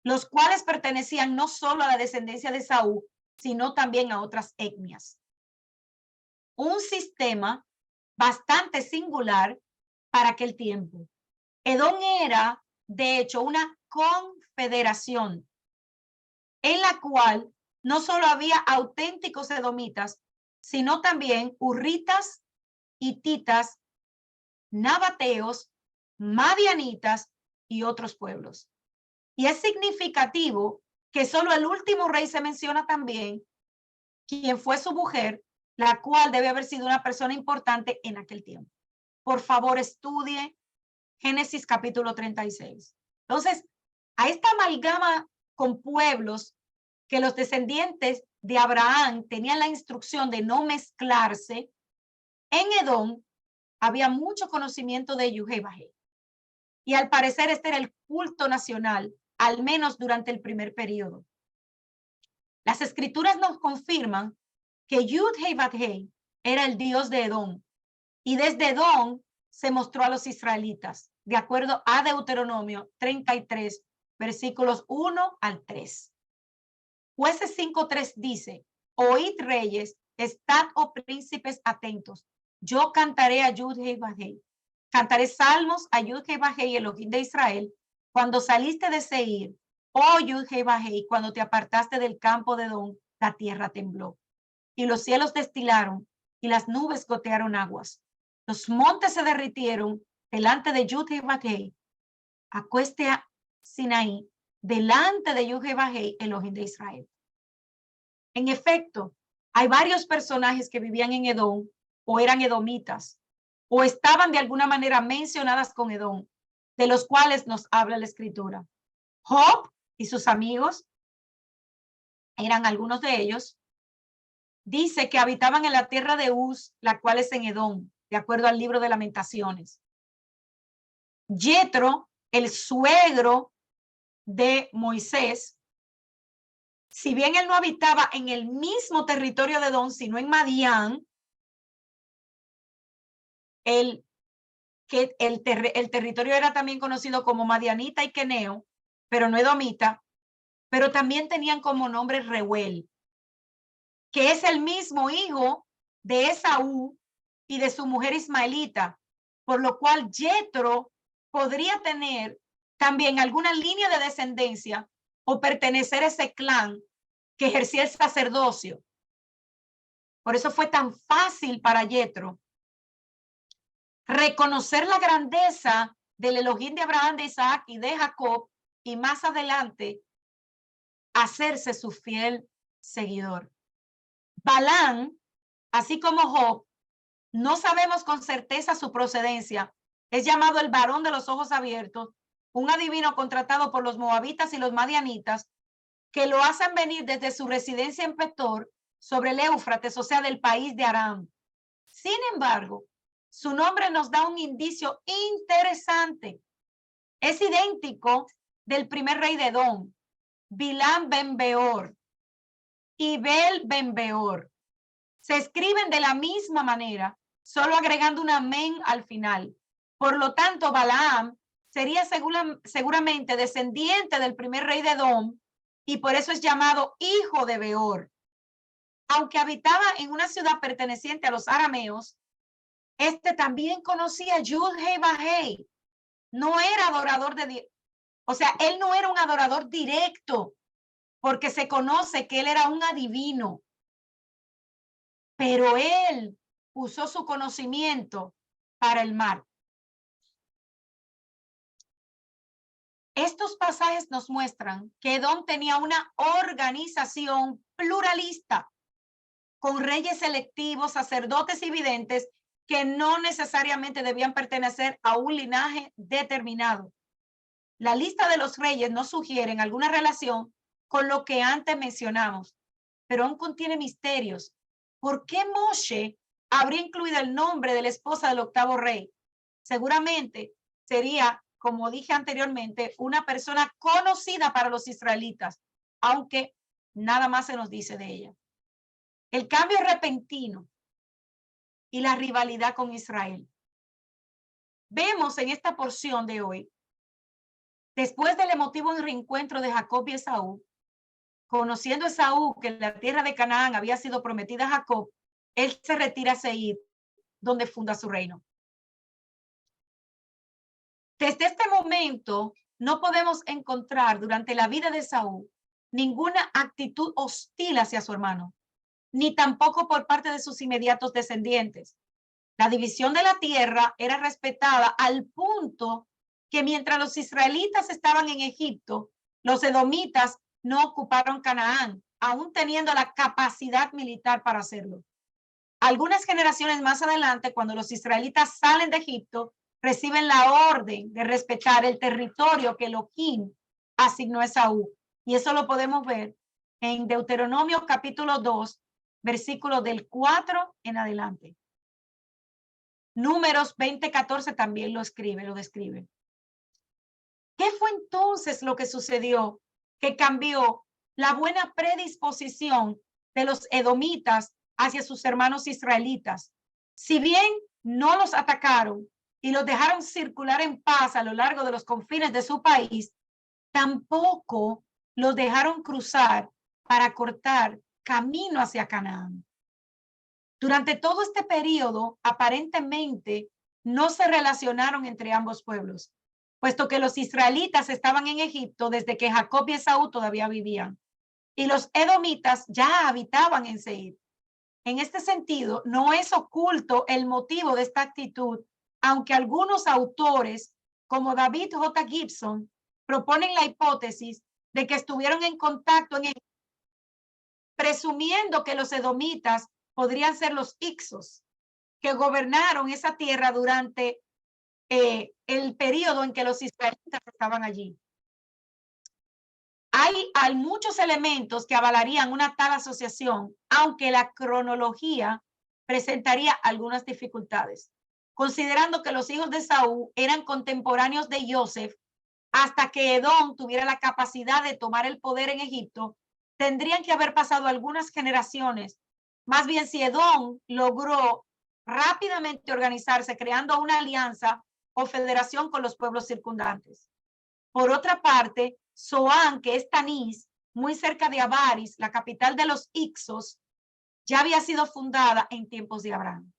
los cuales pertenecían no solo a la descendencia de Saúl, sino también a otras etnias. Un sistema bastante singular para aquel tiempo. Edom era, de hecho, una confederación en la cual no solo había auténticos edomitas, sino también hurritas, hititas, nabateos, madianitas y otros pueblos. Y es significativo que solo el último rey se menciona también, quien fue su mujer, la cual debe haber sido una persona importante en aquel tiempo. Por favor, estudie Génesis capítulo 36. Entonces, a esta amalgama con pueblos que los descendientes de Abraham tenían la instrucción de no mezclarse, en Edom había mucho conocimiento de Yud-Heh-Vah-Heh. Y al parecer este era el culto nacional, al menos durante el primer periodo. Las escrituras nos confirman que Yud-Heh-Vah-Heh era el dios de Edom. Y desde Edom se mostró a los israelitas, de acuerdo a Deuteronomio 33, versículos 1 al 3. Jueces 5:3 dice: oíd reyes, estad, oh príncipes, atentos. Yo cantaré a Yud-Heh-Vah-Heh. Cantaré salmos a Yud-Heh-Vah-Heh, Elohim de Israel, cuando saliste de Seir, oh Yud-Heh-Vah-Heh, cuando te apartaste del campo de Edom, la tierra tembló. Y los cielos destilaron, y las nubes gotearon aguas. Los montes se derritieron delante de Yud-Heh-Vah-Heh. Acueste a Sinaí, delante de Yud-Heh-Vah-Heh, Elohim de Israel. En efecto, hay varios personajes que vivían en Edom, o eran edomitas, o estaban de alguna manera mencionadas con Edom, de los cuales nos habla la escritura. Job y sus amigos eran algunos de ellos. Dice que habitaban en la tierra de Uz, la cual es en Edom, de acuerdo al libro de Lamentaciones. Yetro, el suegro de Moisés, si bien él no habitaba en el mismo territorio de Edom, sino en Madián, el territorio era también conocido como Madianita y Queneo, pero no edomita, pero también tenían como nombre Reuel, que es el mismo hijo de Esaú y de su mujer Ismaelita, por lo cual Yetro podría tener también alguna línea de descendencia o pertenecer a ese clan que ejercía el sacerdocio. Por eso fue tan fácil para Yetro reconocer la grandeza del Elohim de Abraham, de Isaac y de Jacob, y más adelante hacerse su fiel seguidor. Balán, así como Job, no sabemos con certeza su procedencia. Es llamado el varón de los ojos abiertos, un adivino contratado por los moabitas y los madianitas, que lo hacen venir desde su residencia en Petor, sobre el Éufrates, o sea, del país de Aram. Sin embargo, su nombre nos da un indicio interesante. Es idéntico del primer rey de Edom, Bilán ben Beor y Bel ben Beor. Se escriben de la misma manera, solo agregando un amén al final. Por lo tanto, Balaam sería seguramente descendiente del primer rey de Edom y por eso es llamado hijo de Beor. Aunque habitaba en una ciudad perteneciente a los arameos, este también conocía Yud-Heh-Vah-Heh. No era adorador de, o sea, él no era un adorador directo, porque se conoce que él era un adivino. Pero él usó su conocimiento para el mal. Estos pasajes nos muestran que Edom tenía una organización pluralista, con reyes selectivos, sacerdotes y videntes que no necesariamente debían pertenecer a un linaje determinado. La lista de los reyes no sugiere alguna relación con lo que antes mencionamos, pero aún contiene misterios. ¿Por qué Moshe habría incluido el nombre de la esposa del octavo rey. Seguramente sería, como dije anteriormente, una persona conocida para los israelitas, aunque nada más se nos dice de ella. El cambio repentino y la rivalidad con Israel. Vemos en esta porción de hoy, después del emotivo reencuentro de Jacob y Esaú, conociendo Esaú que la tierra de Canaán había sido prometida a Jacob, él se retira a Seir, donde funda su reino. Desde este momento, no podemos encontrar durante la vida de Esaú ninguna actitud hostil hacia su hermano, ni tampoco por parte de sus inmediatos descendientes. La división de la tierra era respetada al punto que mientras los israelitas estaban en Egipto, los edomitas no ocuparon Canaán, aún teniendo la capacidad militar para hacerlo. Algunas generaciones más adelante, cuando los israelitas salen de Egipto, reciben la orden de respetar el territorio que Elohim asignó a Esaú. Y eso lo podemos ver en Deuteronomio capítulo 2, versículo del 4 en adelante. Números 20:14 también lo describe. ¿Qué fue entonces lo que sucedió que cambió la buena predisposición de los edomitas hacia sus hermanos israelitas? Si bien no los atacaron y los dejaron circular en paz a lo largo de los confines de su país, tampoco los dejaron cruzar para cortar camino hacia Canaán. Durante todo este periodo, aparentemente, no se relacionaron entre ambos pueblos, puesto que los israelitas estaban en Egipto desde que Jacob y Esaú todavía vivían, y los edomitas ya habitaban en Seir. En este sentido, no es oculto el motivo de esta actitud, aunque algunos autores, como David J. Gibson, proponen la hipótesis de que estuvieron en contacto en Egipto, presumiendo que los edomitas podrían ser los Ixos, que gobernaron esa tierra durante el periodo en que los israelitas estaban allí. Hay muchos elementos que avalarían una tal asociación, aunque la cronología presentaría algunas dificultades, considerando que los hijos de Saúl eran contemporáneos de Joseph. Hasta que Edom tuviera la capacidad de tomar el poder en Egipto, tendrían que haber pasado algunas generaciones. Más bien, si Edom logró rápidamente organizarse, creando una alianza o federación con los pueblos circundantes. Por otra parte, Zoán, que es Tanís, muy cerca de Avaris, la capital de los Ixos, ya había sido fundada en tiempos de Abraham.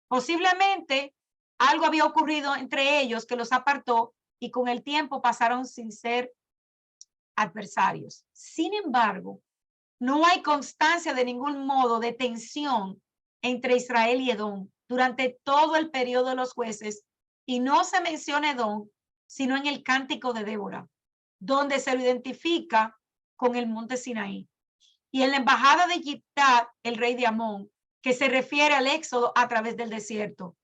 Posiblemente algo había ocurrido entre ellos que los apartó y con el tiempo pasaron sin ser adversarios. Sin embargo, no hay constancia de ningún modo de tensión entre Israel y Edom durante todo el periodo de los jueces, y no se menciona Edom sino en el Cántico de Débora, donde se lo identifica con el monte Sinaí, y en la embajada de Yiptat, el rey de Amón, que se refiere al éxodo a través del desierto.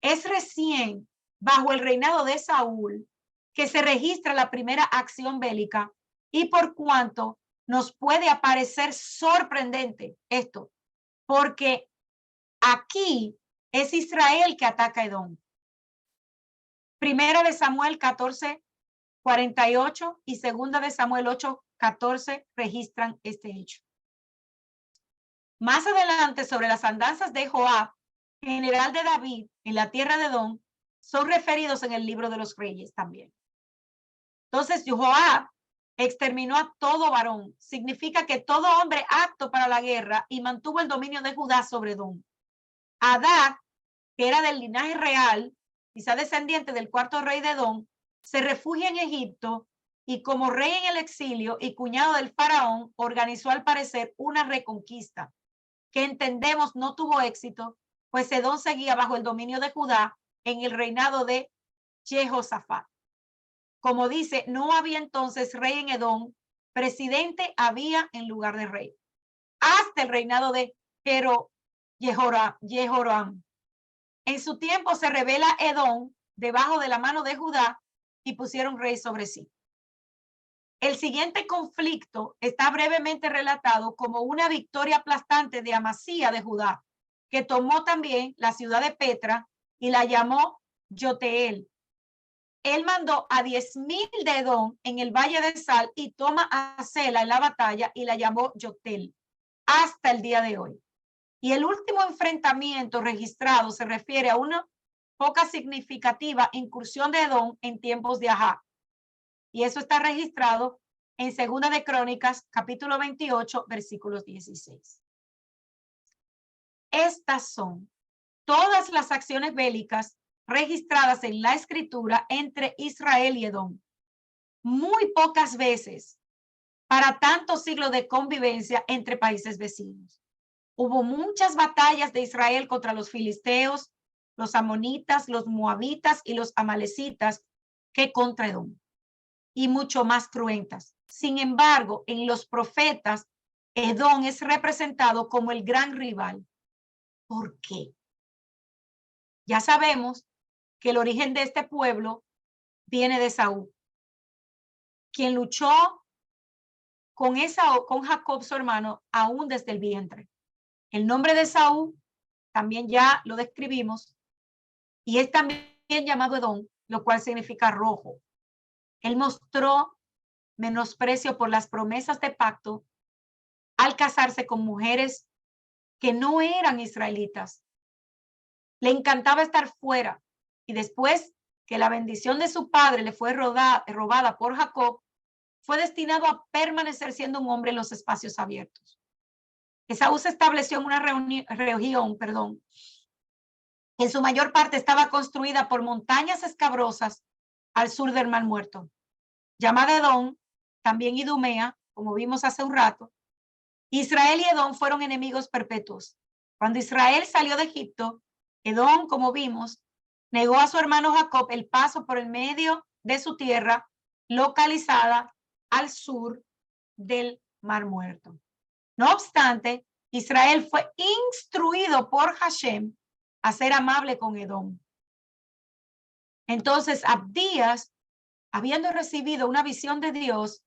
Es recién bajo el reinado de Saúl que se registra la primera acción bélica, y por cuanto nos puede parecer sorprendente esto, porque aquí es Israel que ataca a Edom. Primera de Samuel 14:48 y segunda de Samuel 8:14 registran este hecho. Más adelante, sobre las andanzas de Joab, general de David en la tierra de Edom, son referidos en el libro de los Reyes también. Entonces, Joab exterminó a todo varón. Significa que todo hombre apto para la guerra, y mantuvo el dominio de Judá sobre Edom. Adad, que era del linaje real, quizá descendiente del cuarto rey de Edom, se refugia en Egipto y como rey en el exilio y cuñado del faraón, organizó al parecer una reconquista que entendemos no tuvo éxito, pues Edom seguía bajo el dominio de Judá en el reinado de Jehosafat. Como dice, no había entonces rey en Edom, presidente había en lugar de rey, hasta el reinado de Jehoram. En su tiempo se rebela Edom debajo de la mano de Judá y pusieron rey sobre sí. El siguiente conflicto está brevemente relatado como una victoria aplastante de Amasía de Judá, que tomó también la ciudad de Petra y la llamó Yoteel. Él mandó a 10,000 de Edom en el Valle de Sal y toma a Sela en la batalla y la llamó Yotel hasta el día de hoy. Y el último enfrentamiento registrado se refiere a una poca significativa incursión de Edom en tiempos de Ahab. Y eso está registrado en Segunda de Crónicas, capítulo 28, versículos 16. Estas son todas las acciones bélicas registradas en la escritura entre Israel y Edom. Muy pocas veces para tantos siglos de convivencia entre países vecinos. Hubo muchas batallas de Israel contra los filisteos, los amonitas, los moabitas y los amalecitas que contra Edom, y mucho más cruentas. Sin embargo, en los profetas, Edom es representado como el gran rival. ¿Por qué? Ya sabemos que el origen de este pueblo viene de Saúl, quien luchó con Jacob, su hermano, aún desde el vientre. El nombre de Saúl también ya lo describimos y es también llamado Edom, lo cual significa rojo. Él mostró menosprecio por las promesas de pacto al casarse con mujeres que no eran israelitas. Le encantaba estar fuera y después que la bendición de su padre le fue robada por Jacob, fue destinado a permanecer siendo un hombre en los espacios abiertos. Esaú se estableció en una región, que en su mayor parte estaba construida por montañas escabrosas al sur del Mar Muerto, llamada Edom, también Idumea, como vimos hace un rato. Israel y Edom fueron enemigos perpetuos. Cuando Israel salió de Egipto, Edom, como vimos, negó a su hermano Jacob el paso por el medio de su tierra, localizada al sur del Mar Muerto. No obstante, Israel fue instruido por Hashem a ser amable con Edom. Entonces, Abdías, habiendo recibido una visión de Dios,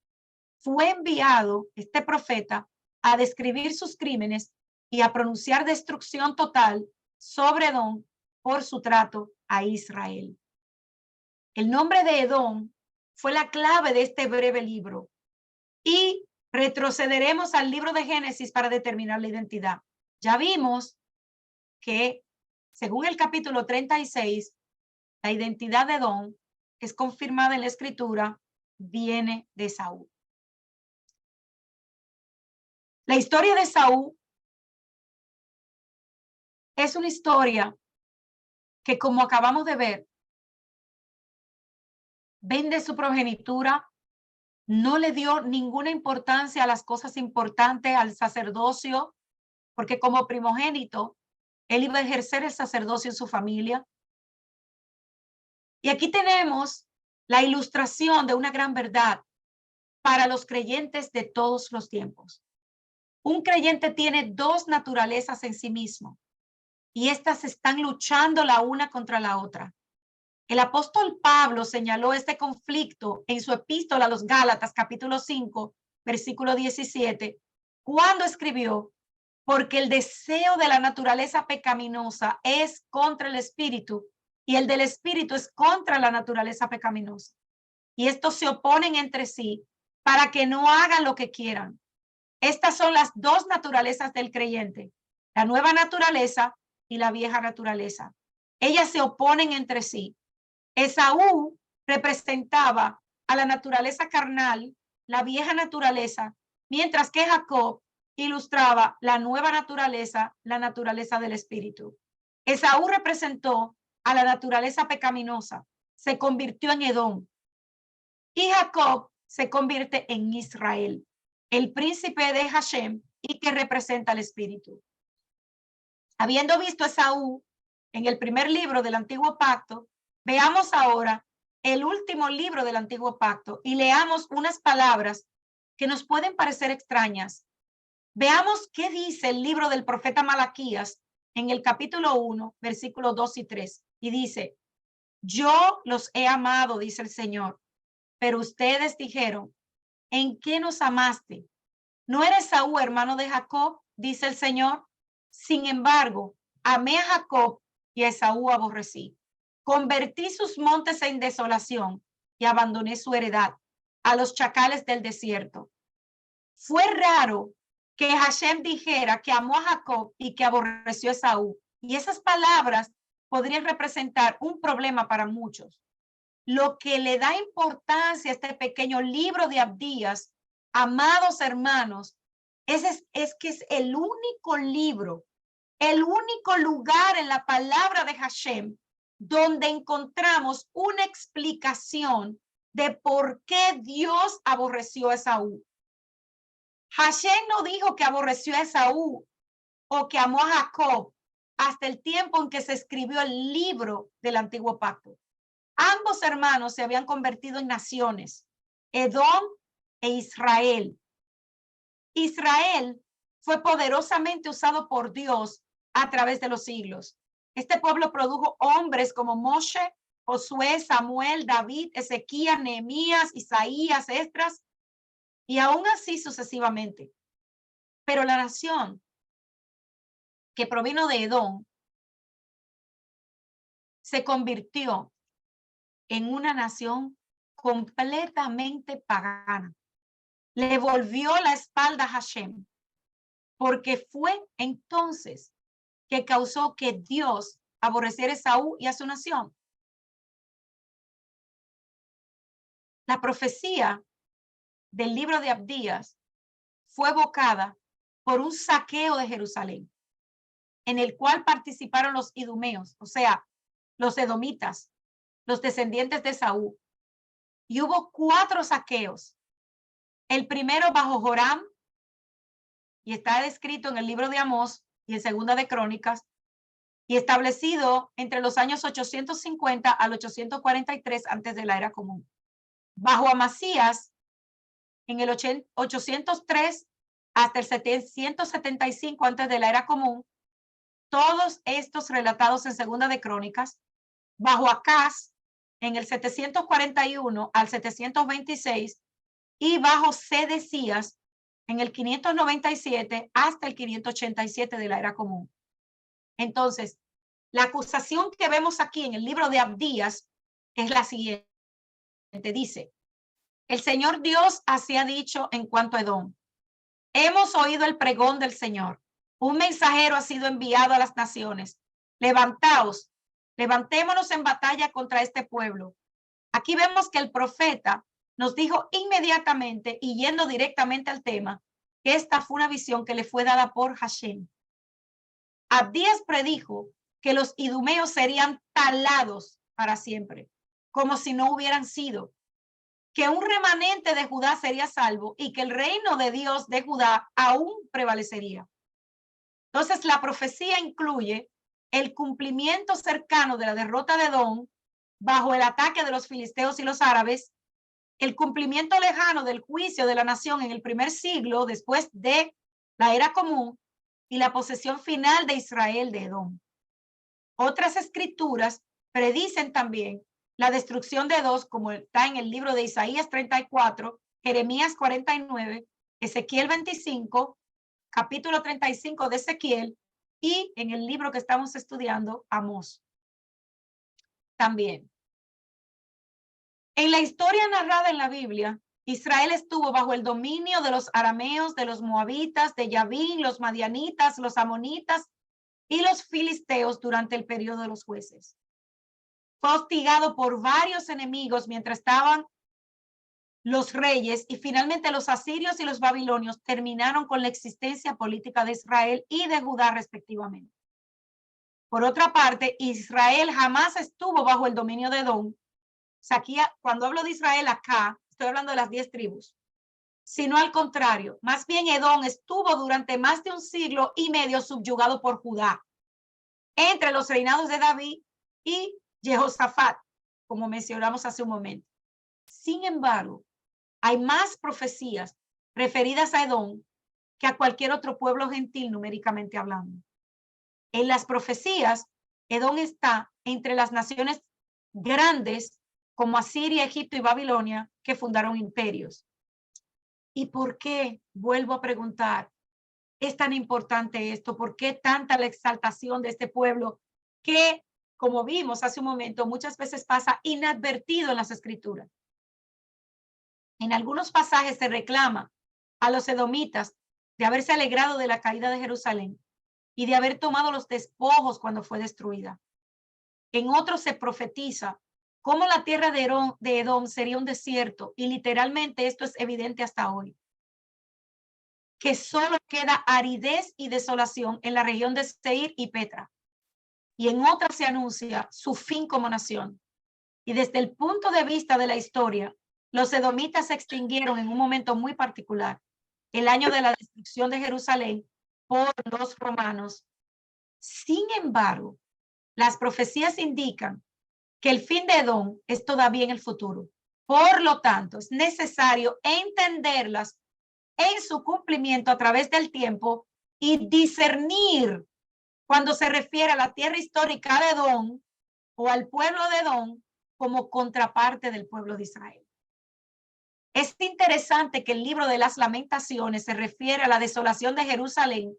fue enviado, este profeta, a describir sus crímenes y a pronunciar destrucción total sobre Edom por su trato a Israel. El nombre de Edom fue la clave de este breve libro y retrocederemos al libro de Génesis para determinar la identidad. Ya vimos que, según el capítulo 36, la identidad de Edom es confirmada en la escritura, viene de Saúl. La historia de Saúl es una historia que, como acabamos de ver, vende su progenitura, no le dio ninguna importancia a las cosas importantes, al sacerdocio, porque como primogénito, él iba a ejercer el sacerdocio en su familia. Y aquí tenemos la ilustración de una gran verdad para los creyentes de todos los tiempos. Un creyente tiene dos naturalezas en sí mismo y estas están luchando la una contra la otra. El apóstol Pablo señaló este conflicto en su epístola a los Gálatas, capítulo 5, versículo 17, cuando escribió: porque el deseo de la naturaleza pecaminosa es contra el espíritu y el del espíritu es contra la naturaleza pecaminosa. Y estos se oponen entre sí para que no hagan lo que quieran. Estas son las dos naturalezas del creyente, la nueva naturaleza y la vieja naturaleza. Ellas se oponen entre sí. Esaú representaba a la naturaleza carnal, la vieja naturaleza, mientras que Jacob ilustraba la nueva naturaleza, la naturaleza del espíritu. Esaú representó a la naturaleza pecaminosa, se convirtió en Edom, y Jacob se convierte en Israel, el príncipe de Hashem y que representa al espíritu. Habiendo visto a Esaú en el primer libro del Antiguo Pacto, veamos ahora el último libro del Antiguo Pacto y leamos unas palabras que nos pueden parecer extrañas. Veamos qué dice el libro del profeta Malaquías en el capítulo 1, versículos 2 y 3. Y dice: yo los he amado, dice el Señor, pero ustedes dijeron: ¿en qué nos amaste? ¿No eres Saúl, hermano de Jacob? Dice el Señor. Sin embargo, Amé a Jacob y a Esaú aborrecí. Convertí sus montes en desolación y abandoné su heredad a los chacales del desierto. Fue raro que Hashem dijera que amó a Jacob y que aborreció a Esaú. Y esas palabras podrían representar un problema para muchos. Lo que le da importancia a este pequeño libro de Abdías, amados hermanos, es que es el único libro, el único lugar en la palabra de Hashem donde encontramos una explicación de por qué Dios aborreció a Esaú. Hashem no dijo que aborreció a Esaú o que amó a Jacob hasta el tiempo en que se escribió el libro del Antiguo Pacto. Ambos hermanos se habían convertido en naciones, Edom e Israel. Israel fue poderosamente usado por Dios a través de los siglos. Este pueblo produjo hombres como Moshe, Josué, Samuel, David, Ezequías, Nehemías, Isaías, Esdras, y aún así sucesivamente. Pero la nación que provino de Edom se convirtió en una nación completamente pagana. Le volvió la espalda a Hashem, porque fue entonces que causó que Dios aborreciera a Esaú y a su nación. La profecía del libro de Abdías fue evocada por un saqueo de Jerusalén, en el cual participaron los idumeos, o sea, los edomitas, los descendientes de Esaú. Y hubo 4 saqueos. El primero bajo Joram, y está descrito en el libro de Amós y en Segunda de Crónicas, y establecido entre los años 850 al 843 antes de la era común. Bajo Amasías, en el 803 hasta el 775 antes de la era común, todos estos relatados en Segunda de Crónicas. Bajo Acaz, en el 741 al 726, y bajo Sedecías, en el 597 hasta el 587 de la era común. Entonces, la acusación que vemos aquí en el libro de Abdías es la siguiente. Dice, el Señor Dios así ha dicho en cuanto a Edom. Hemos oído el pregón del Señor. Un mensajero ha sido enviado a las naciones. Levantaos, levantémonos en batalla contra este pueblo. Aquí vemos que el profeta nos dijo inmediatamente y yendo directamente al tema, que esta fue una visión que le fue dada por Hashem. Abdías predijo que los idumeos serían talados para siempre, como si no hubieran sido, que un remanente de Judá sería salvo y que el reino de Dios de Judá aún prevalecería. Entonces, la profecía incluye el cumplimiento cercano de la derrota de Edom bajo el ataque de los filisteos y los árabes, el cumplimiento lejano del juicio de la nación en el primer siglo después de la era común y la posesión final de Israel de Edom. Otras escrituras predicen también la destrucción de Edom, como está en el libro de Isaías 34, Jeremías 49, Ezequiel 25, capítulo 35 de Ezequiel y en el libro que estamos estudiando, Amós. También. En la historia narrada en la Biblia, Israel estuvo bajo el dominio de los arameos, de los moabitas, de Yavín, los madianitas, los amonitas y los filisteos durante el periodo de los jueces. Fue hostigado por varios enemigos mientras estaban los reyes y finalmente los asirios y los babilonios terminaron con la existencia política de Israel y de Judá respectivamente. Por otra parte, Israel jamás estuvo bajo el dominio de Edom. O sea, aquí, cuando hablo de Israel acá, estoy hablando de las 10 tribus, sino al contrario, más bien Edom estuvo durante más de un siglo y medio subyugado por Judá, entre los reinados de David y Jehosafat, como mencionamos hace un momento. Sin embargo, hay más profecías referidas a Edom que a cualquier otro pueblo gentil numéricamente hablando. En las profecías, Edom está entre las naciones grandes como Asiria, Egipto y Babilonia, que fundaron imperios. ¿Y por qué? Vuelvo a preguntar. es tan importante esto? ¿Por qué tanta la exaltación de este pueblo que, como vimos hace un momento, muchas veces pasa inadvertido en las escrituras? En algunos pasajes se reclama a los edomitas de haberse alegrado de la caída de Jerusalén y de haber tomado los despojos cuando fue destruida. En otros se profetiza cómo la tierra de Edom sería un desierto, y literalmente esto es evidente hasta hoy, que solo queda aridez y desolación en la región de Seir y Petra. Y en otras se anuncia su fin como nación. Y desde el punto de vista de la historia, los edomitas se extinguieron en un momento muy particular, el año de la destrucción de Jerusalén por los romanos. Sin embargo, las profecías indican que el fin de Edom es todavía en el futuro. Por lo tanto, es necesario entenderlas en su cumplimiento a través del tiempo y discernir cuando se refiere a la tierra histórica de Edom o al pueblo de Edom como contraparte del pueblo de Israel. Es interesante que el libro de las Lamentaciones se refiere a la desolación de Jerusalén,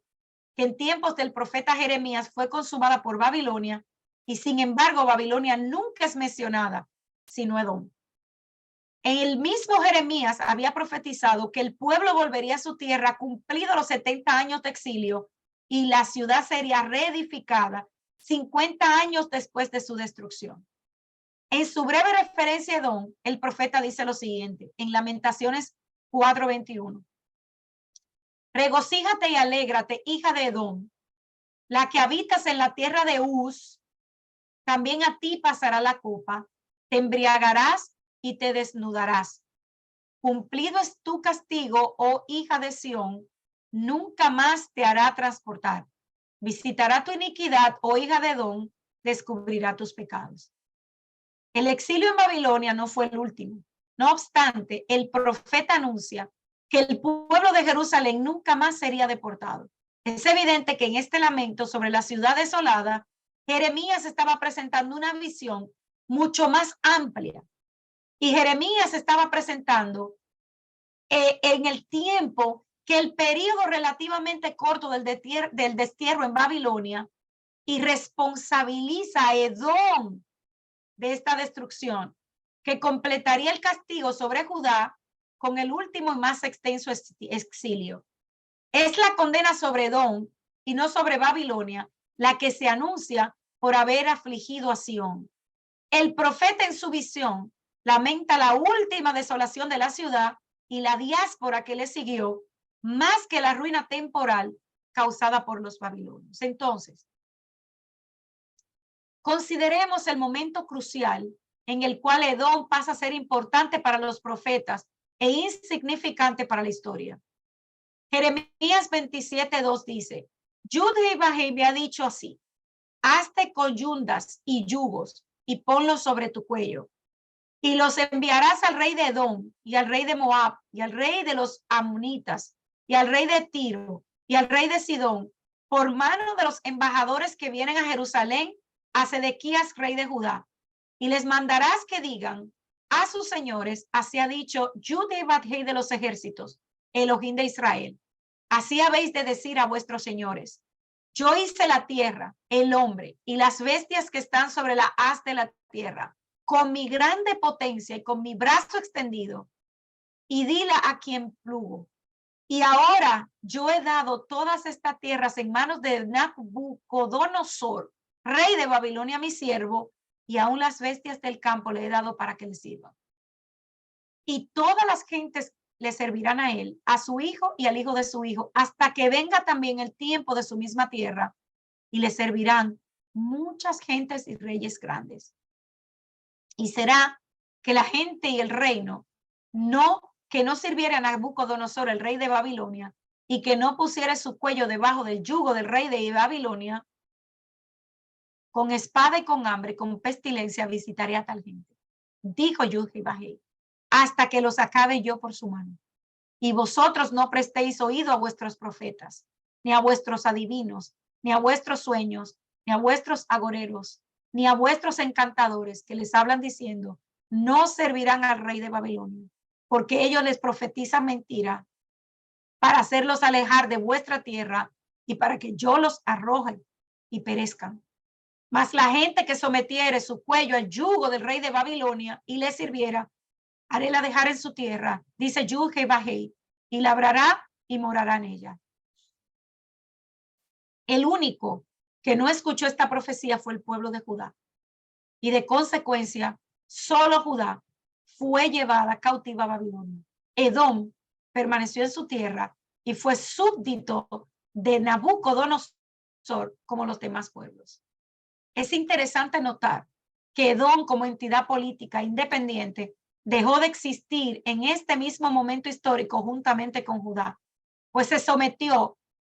que en tiempos del profeta Jeremías fue consumada por Babilonia, y sin embargo Babilonia nunca es mencionada, sino Edom. En el mismo Jeremías había profetizado que el pueblo volvería a su tierra cumplidos los 70 años de exilio y la ciudad sería reedificada 50 años después de su destrucción. En su breve referencia a Edom, el profeta dice lo siguiente, en Lamentaciones 4:21. Regocíjate y alégrate, hija de Edom, la que habitas en la tierra de Uz, también a ti pasará la copa, te embriagarás y te desnudarás. Cumplido es tu castigo, oh hija de Sión, nunca más te hará transportar. Visitará tu iniquidad, oh hija de Edom, descubrirá tus pecados. El exilio en Babilonia no fue el último. No obstante, el profeta anuncia que el pueblo de Jerusalén nunca más sería deportado. Es evidente que en este lamento sobre la ciudad desolada, Jeremías estaba presentando una visión mucho más amplia. Y Jeremías estaba presentando en el tiempo que el periodo relativamente corto del destierro en Babilonia y responsabiliza a Edom de esta destrucción, que completaría el castigo sobre Judá con el último y más extenso exilio. Es la condena sobre Edom y no sobre Babilonia la que se anuncia por haber afligido a Sión. El profeta en su visión lamenta la última desolación de la ciudad y la diáspora que le siguió, más que la ruina temporal causada por los babilonios. Entonces, consideremos el momento crucial en el cual Edom pasa a ser importante para los profetas e insignificante para la historia. Jeremías 27:2 dice, Judá me ha dicho así, hazte coyundas y yugos y ponlos sobre tu cuello, y los enviarás al rey de Edom y al rey de Moab y al rey de los amonitas y al rey de Tiro y al rey de Sidón por mano de los embajadores que vienen a Jerusalén a Sedequías, rey de Judá, y les mandarás que digan a sus señores, así ha dicho Judá de los ejércitos, Elohim de Israel, así habéis de decir a vuestros señores, yo hice la tierra, el hombre y las bestias que están sobre la haz de la tierra, con mi grande potencia y con mi brazo extendido, y dila a quien plugo. Y ahora yo he dado todas estas tierras en manos de Nabucodonosor, rey de Babilonia, mi siervo, y aún las bestias del campo le he dado para que le sirvan. Y todas las gentes le servirán a él, a su hijo y al hijo de su hijo, hasta que venga también el tiempo de su misma tierra, y le servirán muchas gentes y reyes grandes. Y será que la gente y el reino que no sirviera a Nabucodonosor, el rey de Babilonia, y que no pusiera su cuello debajo del yugo del rey de Babilonia, con espada y con hambre, con pestilencia, visitaré a tal gente. Dijo Yudhibahei, hasta que los acabe yo por su mano. Y vosotros no prestéis oído a vuestros profetas, ni a vuestros adivinos, ni a vuestros sueños, ni a vuestros agoreros, ni a vuestros encantadores que les hablan diciendo, no servirán al rey de Babilonia, porque ellos les profetizan mentira para hacerlos alejar de vuestra tierra y para que yo los arroje y perezcan. Mas la gente que sometiere su cuello al yugo del rey de Babilonia y le sirviera, haré la dejar en su tierra, dice Yud-Heh-Vah-Heh, y labrará y morará en ella. El único que no escuchó esta profecía fue el pueblo de Judá. Y de consecuencia, solo Judá fue llevada cautiva a Babilonia. Edom permaneció en su tierra y fue súbdito de Nabucodonosor como los demás pueblos. Es interesante notar que Edom, como entidad política independiente, dejó de existir en este mismo momento histórico juntamente con Judá, pues se sometió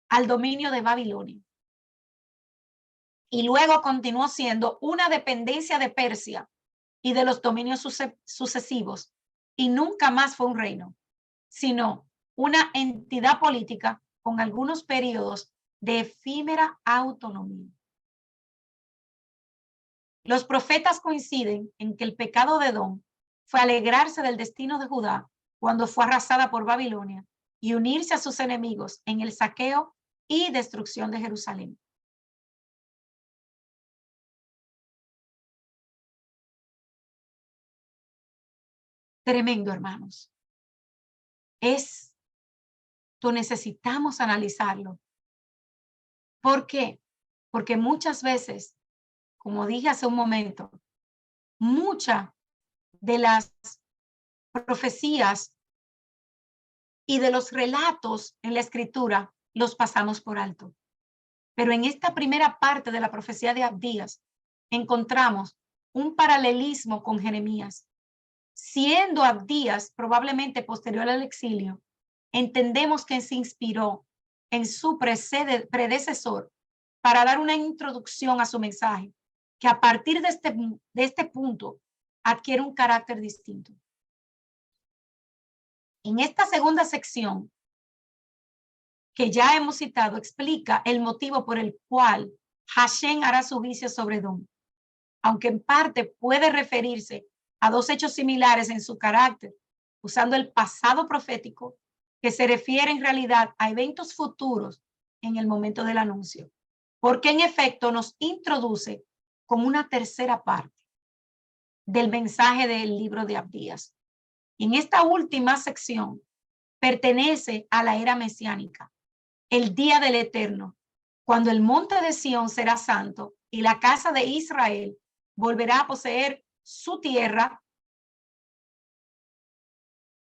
al dominio de Babilonia. Y luego continuó siendo una dependencia de Persia y de los dominios sucesivos, y nunca más fue un reino, sino una entidad política con algunos periodos de efímera autonomía. Los profetas coinciden en que el pecado de Edom fue alegrarse del destino de Judá cuando fue arrasada por Babilonia y unirse a sus enemigos en el saqueo y destrucción de Jerusalén. Tremendo, hermanos. Esto necesitamos analizarlo. ¿Por qué? Porque muchas veces, como dije hace un momento, muchas de las profecías y de los relatos en la escritura los pasamos por alto. Pero en esta primera parte de la profecía de Abdías encontramos un paralelismo con Jeremías. Siendo Abdías probablemente posterior al exilio, entendemos que se inspiró en su predecesor para dar una introducción a su mensaje, que a partir de este punto adquiere un carácter distinto. En esta segunda sección, que ya hemos citado, explica el motivo por el cual Hashem hará su juicio sobre Edom, aunque en parte puede referirse a dos hechos similares en su carácter, usando el pasado profético que se refiere en realidad a eventos futuros en el momento del anuncio, porque en efecto nos introduce como una tercera parte del mensaje del libro de Abdías. En esta última sección pertenece a la era mesiánica, el día del Eterno, cuando el monte de Sión será santo y la casa de Israel volverá a poseer su tierra.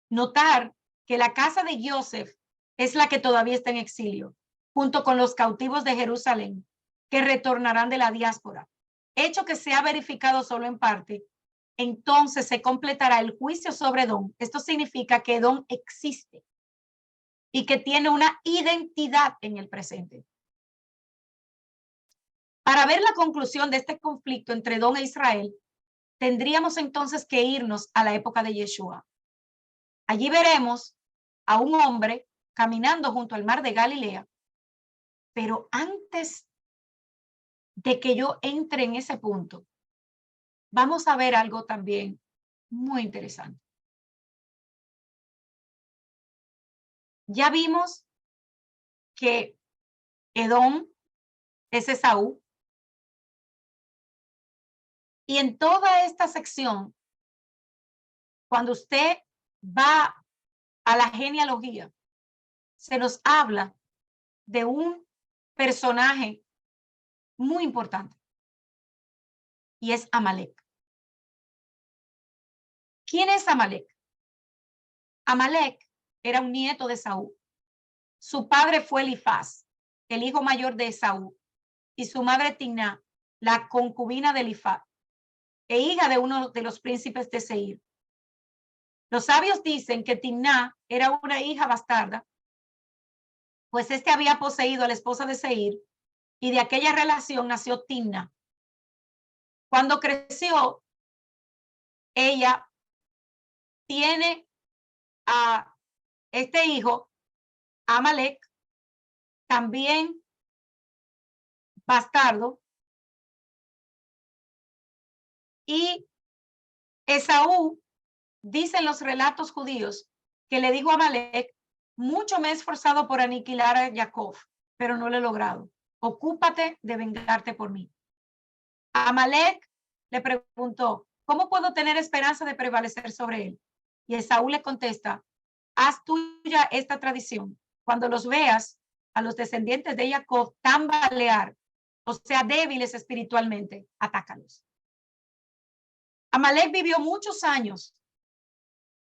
Notar que la casa de Joseph es la que todavía está en exilio, junto con los cautivos de Jerusalén, que retornarán de la diáspora, hecho que se ha verificado solo en parte. Entonces se completará el juicio sobre Edom. Esto significa que Edom existe y que tiene una identidad en el presente. Para ver la conclusión de este conflicto entre Edom e Israel, tendríamos entonces que irnos a la época de Yeshua. Allí veremos a un hombre caminando junto al mar de Galilea, pero antes de que yo entre en ese punto, vamos a ver algo también muy interesante. Ya vimos que Edom es Esaú, y en toda esta sección, cuando usted va a la genealogía, se nos habla de un personaje muy importante, y es Amalek. ¿Quién es Amalek? Amalek era un nieto de Esaú. Su padre fue Elifaz, el hijo mayor de Esaú, y su madre Timná, la concubina de Elifaz, e hija de uno de los príncipes de Seir. Los sabios dicen que Timná era una hija bastarda, pues este había poseído a la esposa de Seir, y de aquella relación nació Timná. Cuando creció, ella tiene a este hijo, Amalek, también bastardo, y Esaú, dicen los relatos judíos, que le dijo a Amalek: mucho me he esforzado por aniquilar a Jacob, pero no lo he logrado. Ocúpate de vengarte por mí. Amalek le preguntó, ¿cómo puedo tener esperanza de prevalecer sobre él? Y Esaú le contesta, haz tuya esta tradición. Cuando los veas, a los descendientes de Jacob tambalear, o sea, débiles espiritualmente, atácalos. Amalek vivió muchos años.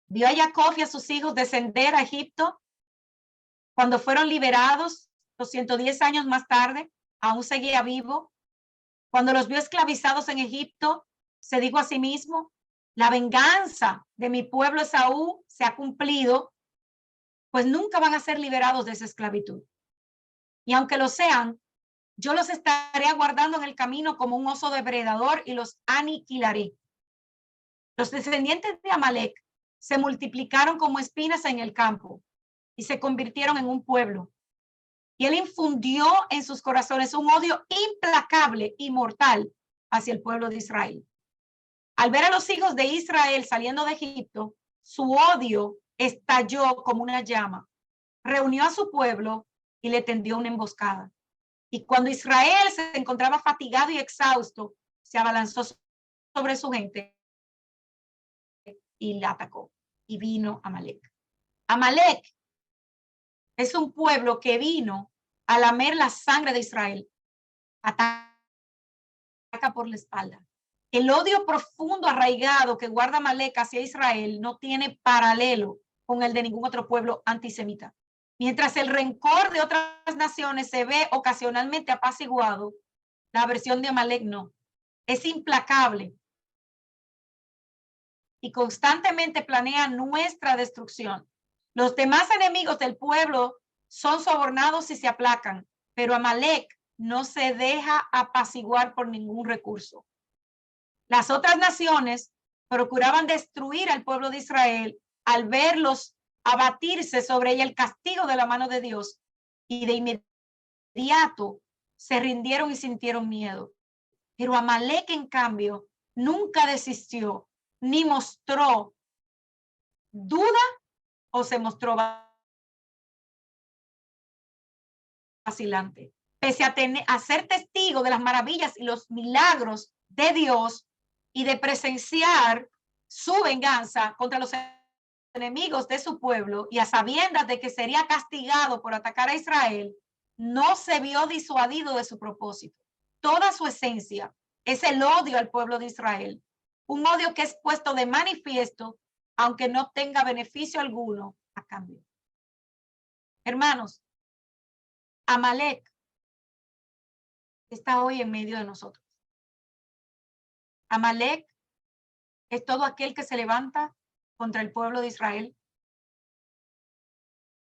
Vio a Jacob y a sus hijos descender a Egipto. Cuando fueron liberados, 210 años más tarde, aún seguía vivo. Cuando los vio esclavizados en Egipto, se dijo a sí mismo, la venganza de mi pueblo Esaú se ha cumplido, pues nunca van a ser liberados de esa esclavitud. Y aunque lo sean, yo los estaré aguardando en el camino como un oso depredador y los aniquilaré. Los descendientes de Amalek se multiplicaron como espinas en el campo y se convirtieron en un pueblo. Y él infundió en sus corazones un odio implacable y mortal hacia el pueblo de Israel. Al ver a los hijos de Israel saliendo de Egipto, su odio estalló como una llama. Reunió a su pueblo y le tendió una emboscada. Y cuando Israel se encontraba fatigado y exhausto, se abalanzó sobre su gente y la atacó. Y vino Amalek. Amalek es un pueblo que vino a lamer la sangre de Israel. Ataca por la espalda. El odio profundo arraigado que guarda Amalek hacia Israel no tiene paralelo con el de ningún otro pueblo antisemita. Mientras el rencor de otras naciones se ve ocasionalmente apaciguado, la versión de Amalek no. Es implacable y constantemente planea nuestra destrucción. Los demás enemigos del pueblo son sobornados y se aplacan, pero Amalek no se deja apaciguar por ningún recurso. Las otras naciones procuraban destruir al pueblo de Israel al verlos abatirse sobre ella el castigo de la mano de Dios, y de inmediato se rindieron y sintieron miedo. Pero Amalek, en cambio, nunca desistió ni mostró duda o se mostró vacilante. Pese a ser testigo de las maravillas y los milagros de Dios y de presenciar su venganza contra los enemigos de su pueblo, y a sabiendas de que sería castigado por atacar a Israel, no se vio disuadido de su propósito. Toda su esencia es el odio al pueblo de Israel, un odio que es puesto de manifiesto, aunque no tenga beneficio alguno a cambio. Hermanos, Amalek está hoy en medio de nosotros. Amalek es todo aquel que se levanta contra el pueblo de Israel.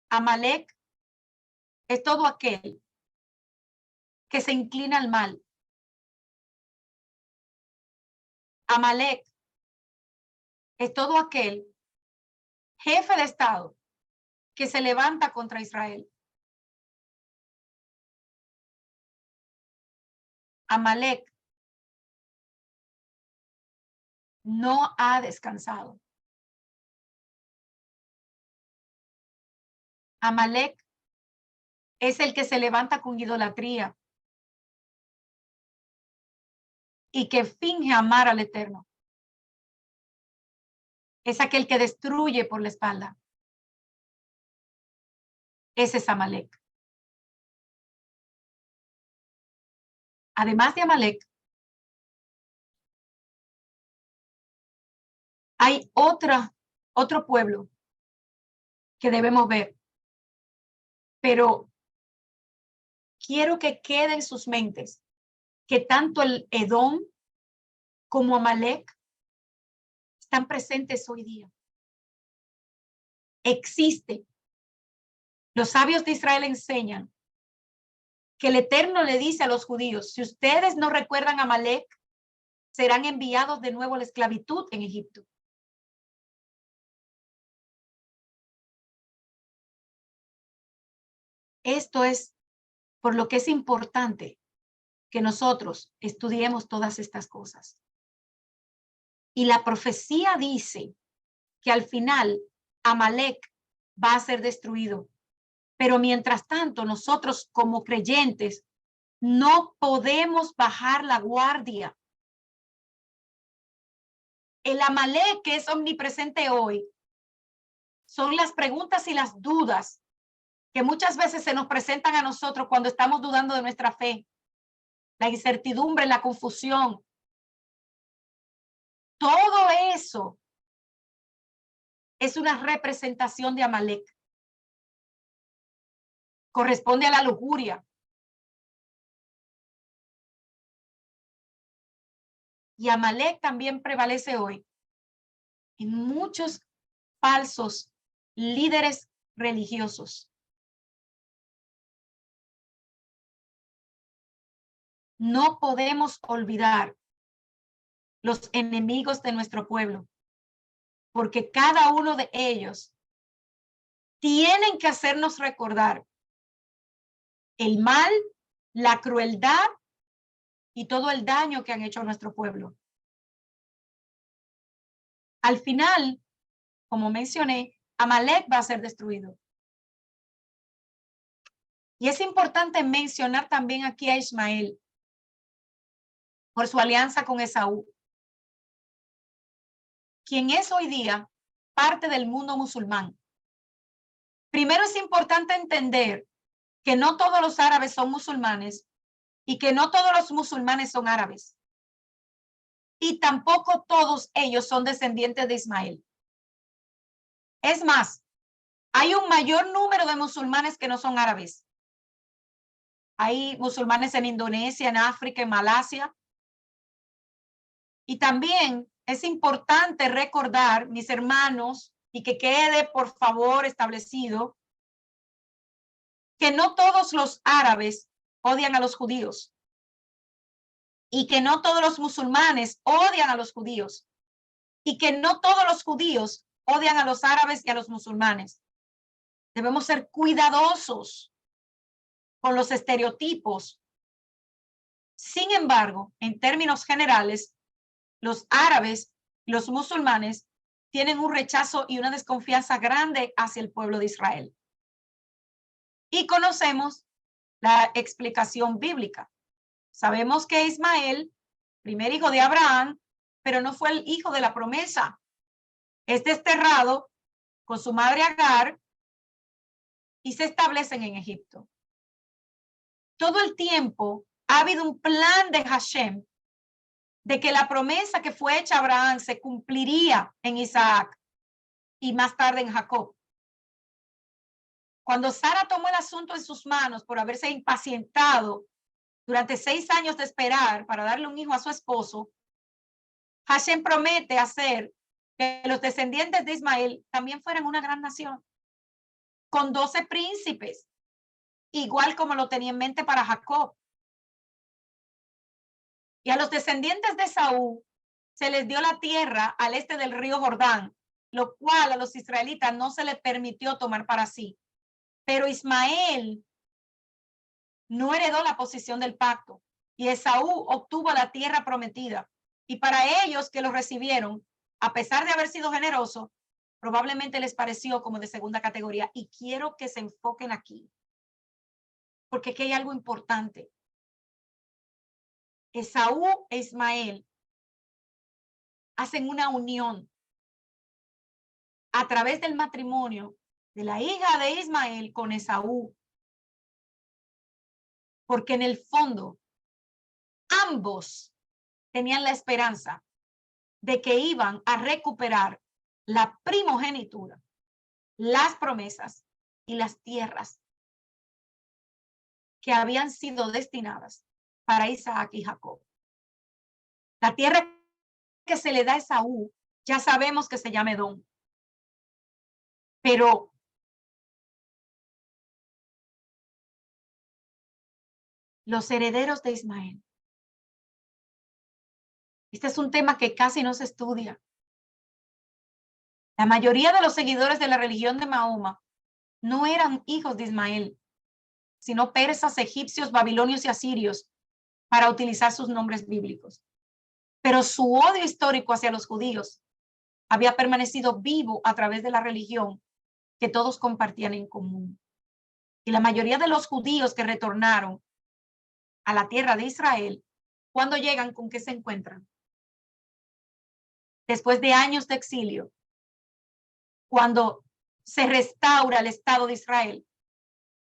Amalek es todo aquel que se inclina al mal. Amalek es todo aquel jefe de Estado que se levanta contra Israel. Amalek no ha descansado. Amalek es el que se levanta con idolatría y que finge amar al Eterno. Es aquel que destruye por la espalda. Ese es Amalek. Además de Amalek, hay otro pueblo que debemos ver, pero quiero que quede en sus mentes que tanto el Edom como Amalek están presentes hoy día. Existe. Los sabios de Israel enseñan que el Eterno le dice a los judíos, si ustedes no recuerdan a Amalek, serán enviados de nuevo a la esclavitud en Egipto. Esto es por lo que es importante que nosotros estudiemos todas estas cosas. Y la profecía dice que al final Amalek va a ser destruido. Pero mientras tanto, nosotros como creyentes no podemos bajar la guardia. El Amalek que es omnipresente hoy son las preguntas y las dudas que muchas veces se nos presentan a nosotros cuando estamos dudando de nuestra fe. La incertidumbre, la confusión. Todo eso es una representación de Amalek. Corresponde a la lujuria. Y Amalek también prevalece hoy en muchos falsos líderes religiosos. No podemos olvidar los enemigos de nuestro pueblo, porque cada uno de ellos tienen que hacernos recordar el mal, la crueldad y todo el daño que han hecho a nuestro pueblo. Al final, como mencioné, Amalek va a ser destruido. Y es importante mencionar también aquí a Ismael por su alianza con Esaú, quien es hoy día parte del mundo musulmán. Primero es importante entender que no todos los árabes son musulmanes y que no todos los musulmanes son árabes. Y tampoco todos ellos son descendientes de Ismael. Es más, hay un mayor número de musulmanes que no son árabes. Hay musulmanes en Indonesia, en África, en Malasia. Y también es importante recordar, mis hermanos, y que quede por favor establecido, que no todos los árabes odian a los judíos y que no todos los musulmanes odian a los judíos y que no todos los judíos odian a los árabes y a los musulmanes. Debemos ser cuidadosos con los estereotipos. Sin embargo, en términos generales, los árabes y los musulmanes tienen un rechazo y una desconfianza grande hacia el pueblo de Israel. Y conocemos la explicación bíblica. Sabemos que Ismael, primer hijo de Abraham, pero no fue el hijo de la promesa. Es desterrado con su madre Agar y se establecen en Egipto. Todo el tiempo ha habido un plan de Hashem de que la promesa que fue hecha a Abraham se cumpliría en Isaac y más tarde en Jacob. Cuando Sara tomó el asunto en sus manos por haberse impacientado durante 6 años de esperar para darle un hijo a su esposo, Hashem promete hacer que los descendientes de Ismael también fueran una gran nación, con 12 príncipes, igual como lo tenía en mente para Jacob. Y a los descendientes de Saúl se les dio la tierra al este del río Jordán, lo cual a los israelitas no se les permitió tomar para sí. Pero Ismael no heredó la posición del pacto y Esaú obtuvo la tierra prometida. Y para ellos que lo recibieron, a pesar de haber sido generoso, probablemente les pareció como de segunda categoría. Y quiero que se enfoquen aquí, porque aquí hay algo importante. Esaú e Ismael hacen una unión a través del matrimonio de la hija de Ismael con Esaú, porque en el fondo ambos tenían la esperanza de que iban a recuperar la primogenitura, las promesas y las tierras que habían sido destinadas para Isaac y Jacob. La tierra que se le da a Esaú, ya sabemos que se llama Edom, pero los herederos de Ismael, este es un tema que casi no se estudia. La mayoría de los seguidores de la religión de Mahoma no eran hijos de Ismael, sino persas, egipcios, babilonios y asirios, para utilizar sus nombres bíblicos. Pero su odio histórico hacia los judíos había permanecido vivo a través de la religión que todos compartían en común. Y la mayoría de los judíos que retornaron a la tierra de Israel, cuando llegan, ¿con qué se encuentran? Después de años de exilio, cuando se restaura el Estado de Israel,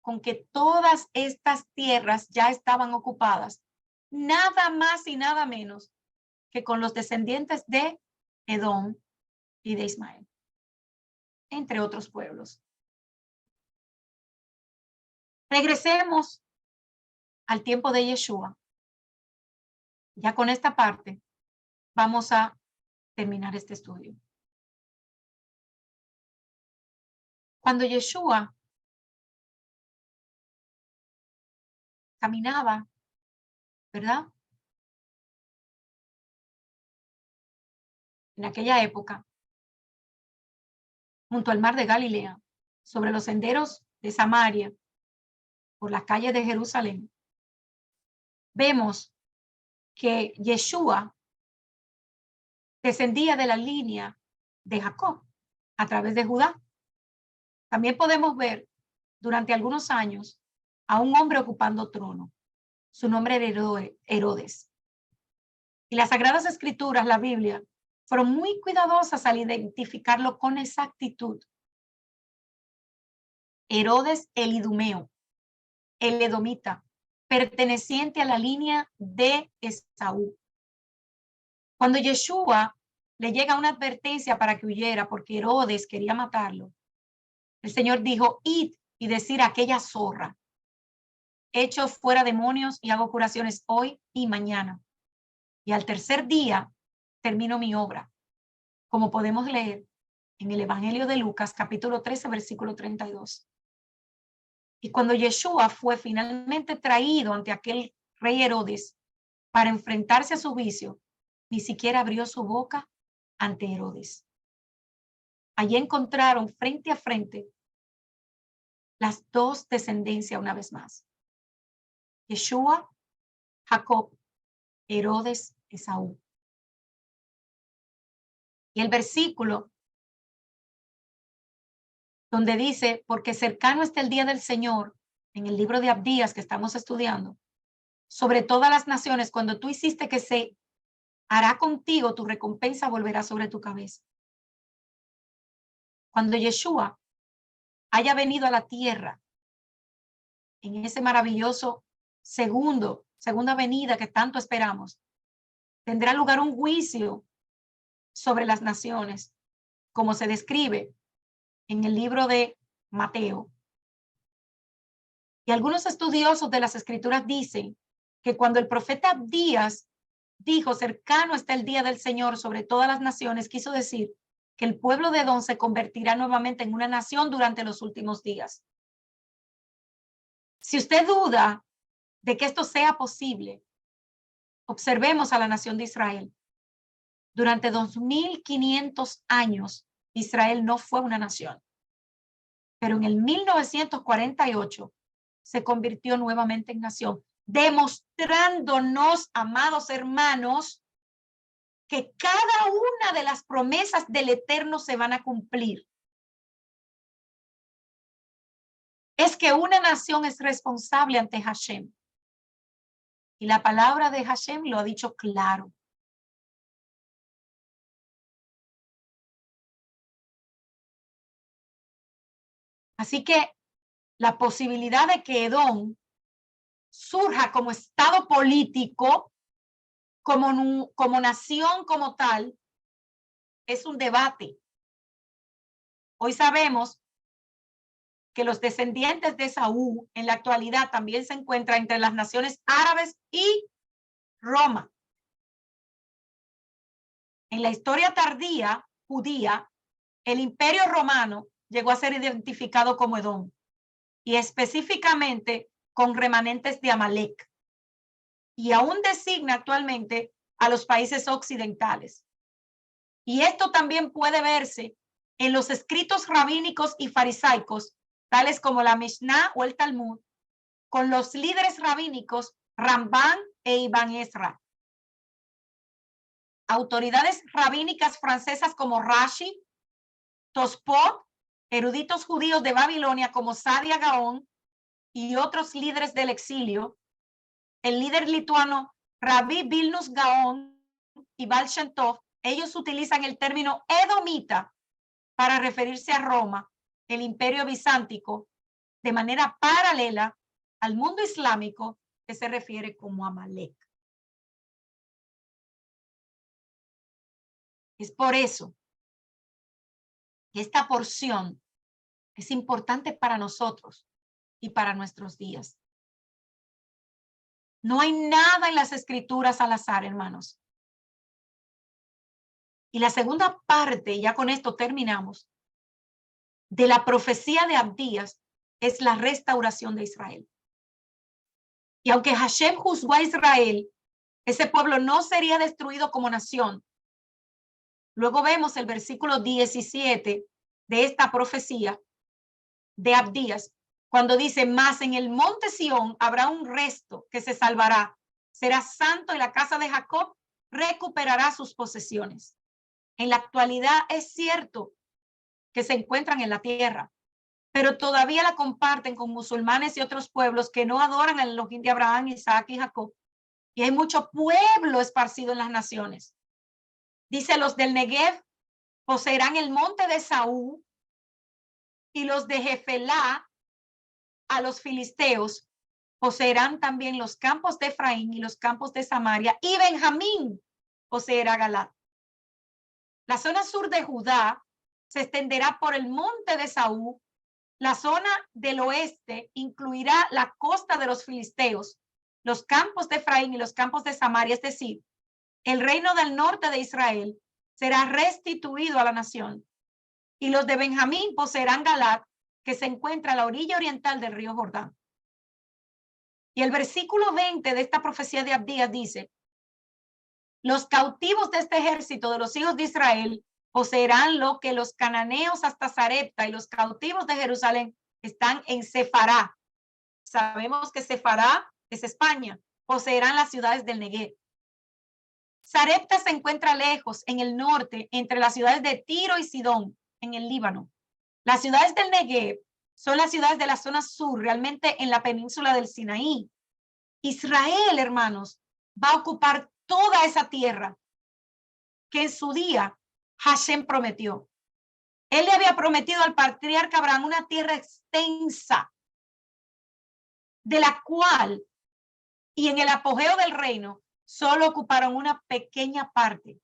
con que todas estas tierras ya estaban ocupadas, nada más y nada menos que con los descendientes de Edom y de Ismael, entre otros pueblos. Regresemos al tiempo de Yeshua. Ya con esta parte vamos a terminar este estudio. Cuando Yeshua caminaba, ¿verdad? En aquella época, junto al mar de Galilea, sobre los senderos de Samaria, por las calles de Jerusalén, vemos que Yeshua descendía de la línea de Jacob a través de Judá. También podemos ver durante algunos años a un hombre ocupando trono. Su nombre era Herodes. Y las Sagradas Escrituras, la Biblia, fueron muy cuidadosas al identificarlo con exactitud. Herodes el Idumeo, el edomita, perteneciente a la línea de Esaú. Cuando Yeshua le llega una advertencia para que huyera porque Herodes quería matarlo, el Señor dijo: id y decir a aquella zorra, echo fuera demonios y hago curaciones hoy y mañana. Y al tercer día termino mi obra, como podemos leer en el Evangelio de Lucas, capítulo 13, versículo 32. Y cuando Yeshua fue finalmente traído ante aquel rey Herodes para enfrentarse a su vicio, ni siquiera abrió su boca ante Herodes. Allí encontraron frente a frente las dos descendencias una vez más. Yeshua, Jacob, Herodes, Esaú. Y el versículo donde dice, porque cercano está el día del Señor, en el libro de Abdías que estamos estudiando, sobre todas las naciones, cuando tú hiciste que se hará contigo, tu recompensa volverá sobre tu cabeza. Cuando Yeshua haya venido a la tierra, en ese maravilloso segunda venida que tanto esperamos, tendrá lugar un juicio sobre las naciones, como se describe en el libro de Mateo. Y algunos estudiosos de las Escrituras dicen que cuando el profeta Abdías dijo, cercano está el día del Señor sobre todas las naciones, quiso decir que el pueblo de Edom se convertirá nuevamente en una nación durante los últimos días. Si usted duda de que esto sea posible, observemos a la nación de Israel. Durante 2500 años, Israel no fue una nación. Pero en el 1948 se convirtió nuevamente en nación, demostrándonos, amados hermanos, que cada una de las promesas del Eterno se van a cumplir. Es que una nación es responsable ante Hashem. Y la palabra de Hashem lo ha dicho claro. Así que la posibilidad de que Edom surja como estado político, como nación como tal, es un debate. Hoy sabemos que los descendientes de Esaú en la actualidad también se encuentran entre las naciones árabes y Roma. En la historia tardía judía, el Imperio Romano llegó a ser identificado como Edom y específicamente con remanentes de Amalek, y aún designa actualmente a los países occidentales. Y esto también puede verse en los escritos rabínicos y farisaicos, tales como la Mishnah o el Talmud, con los líderes rabínicos Rambán e Ibn Ezra. Autoridades rabínicas francesas como Rashi, Tospot eruditos judíos de Babilonia como Sadia Gaón y otros líderes del exilio, el líder lituano Rabbi Vilnus Gaón y Baal Shem Tov, ellos utilizan el término edomita para referirse a Roma, el imperio bizántico, de manera paralela al mundo islámico que se refiere como Amalek. Es por eso que esta porción es importante para nosotros y para nuestros días. No hay nada en las escrituras al azar, hermanos. Y la segunda parte, y ya con esto terminamos, de la profecía de Abdías es la restauración de Israel. Y aunque Hashem juzgó a Israel, ese pueblo no sería destruido como nación. Luego vemos el versículo 17 de esta profecía de Abdías, cuando dice, más en el monte Sión habrá un resto que se salvará, será santo y la casa de Jacob recuperará sus posesiones. En la actualidad es cierto que se encuentran en la tierra, pero todavía la comparten con musulmanes y otros pueblos que no adoran al Elohim de Abraham, Isaac y Jacob. Y hay mucho pueblo esparcido en las naciones. Dice, los del Negev poseerán el monte de Saúl y los de Jefelá a los filisteos poseerán también los campos de Efraín y los campos de Samaria, y Benjamín poseerá Galaad. La zona sur de Judá se extenderá por el monte de Saúl. La zona del oeste incluirá la costa de los filisteos, los campos de Efraín y los campos de Samaria, es decir, el reino del norte de Israel será restituido a la nación. Y los de Benjamín poseerán Galaad, que se encuentra a la orilla oriental del río Jordán. Y el versículo 20 de esta profecía de Abdías dice, los cautivos de este ejército de los hijos de Israel poseerán lo que los cananeos hasta Sarepta y los cautivos de Jerusalén están en Sefará. Sabemos que Sefará es España. Poseerán las ciudades del Negev. Sarepta se encuentra lejos, en el norte, entre las ciudades de Tiro y Sidón, en el Líbano. Las ciudades del Negev son las ciudades de la zona sur, realmente en la península del Sinaí. Israel, hermanos, va a ocupar toda esa tierra que en su día Hashem prometió. Él le había prometido al patriarca Abraham una tierra extensa, de la cual, y en el apogeo del reino, solo ocuparon una pequeña parte.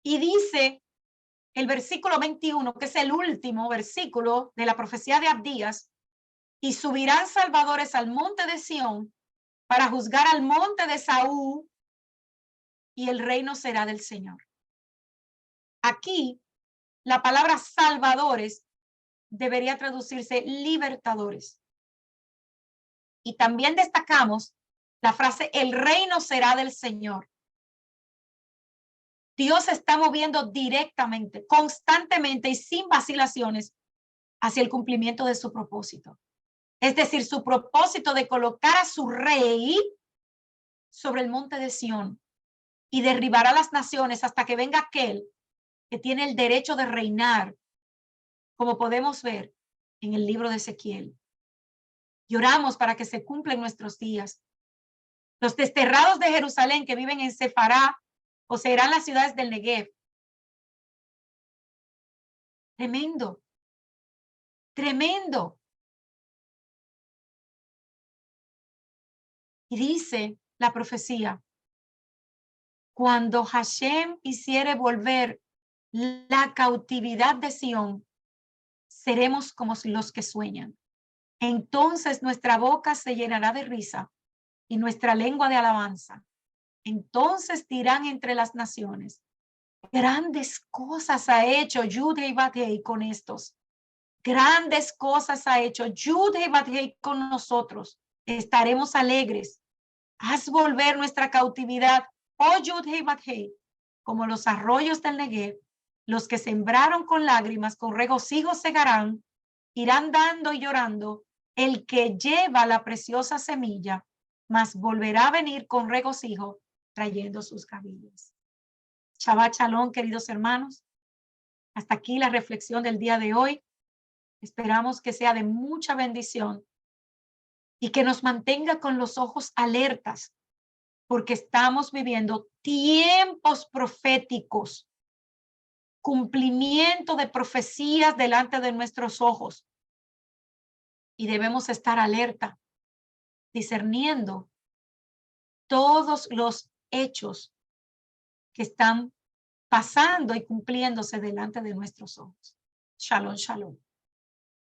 Y dice el versículo 21, que es el último versículo de la profecía de Abdías, y subirán salvadores al monte de Sión para juzgar al monte de Saúl, y el reino será del Señor. Aquí, la palabra salvadores debería traducirse libertadores. Y también destacamos la frase, el reino será del Señor. Dios se está moviendo directamente, constantemente y sin vacilaciones hacia el cumplimiento de su propósito. Es decir, su propósito de colocar a su rey sobre el monte de Sión y derribar a las naciones hasta que venga aquel que tiene el derecho de reinar, como podemos ver en el libro de Ezequiel. Y oramos para que se cumpla en nuestros días. Los desterrados de Jerusalén que viven en Sefará poseerán las ciudades del Negev. Tremendo. Tremendo. Y dice la profecía, cuando Hashem hiciere volver la cautividad de Sión, seremos como los que sueñan. Entonces nuestra boca se llenará de risa y nuestra lengua de alabanza. Entonces dirán entre las naciones, grandes cosas ha hecho Yud-Heh Vav-Heh con estos. Grandes cosas ha hecho Yud-Heh Vav-Heh con nosotros. Estaremos alegres. Haz volver nuestra cautividad, oh Yud-Heh Vav-Heh, como los arroyos del Negev. Los que sembraron con lágrimas, con regocijo segarán, irán dando y llorando. El que lleva la preciosa semilla, mas volverá a venir con regocijo, trayendo sus gavillas. Shabbat shalom, queridos hermanos. Hasta aquí la reflexión del día de hoy. Esperamos que sea de mucha bendición y que nos mantenga con los ojos alertas, porque estamos viviendo tiempos proféticos, cumplimiento de profecías delante de nuestros ojos. Y debemos estar alerta, discerniendo todos los hechos que están pasando y cumpliéndose delante de nuestros ojos. Shalom, shalom.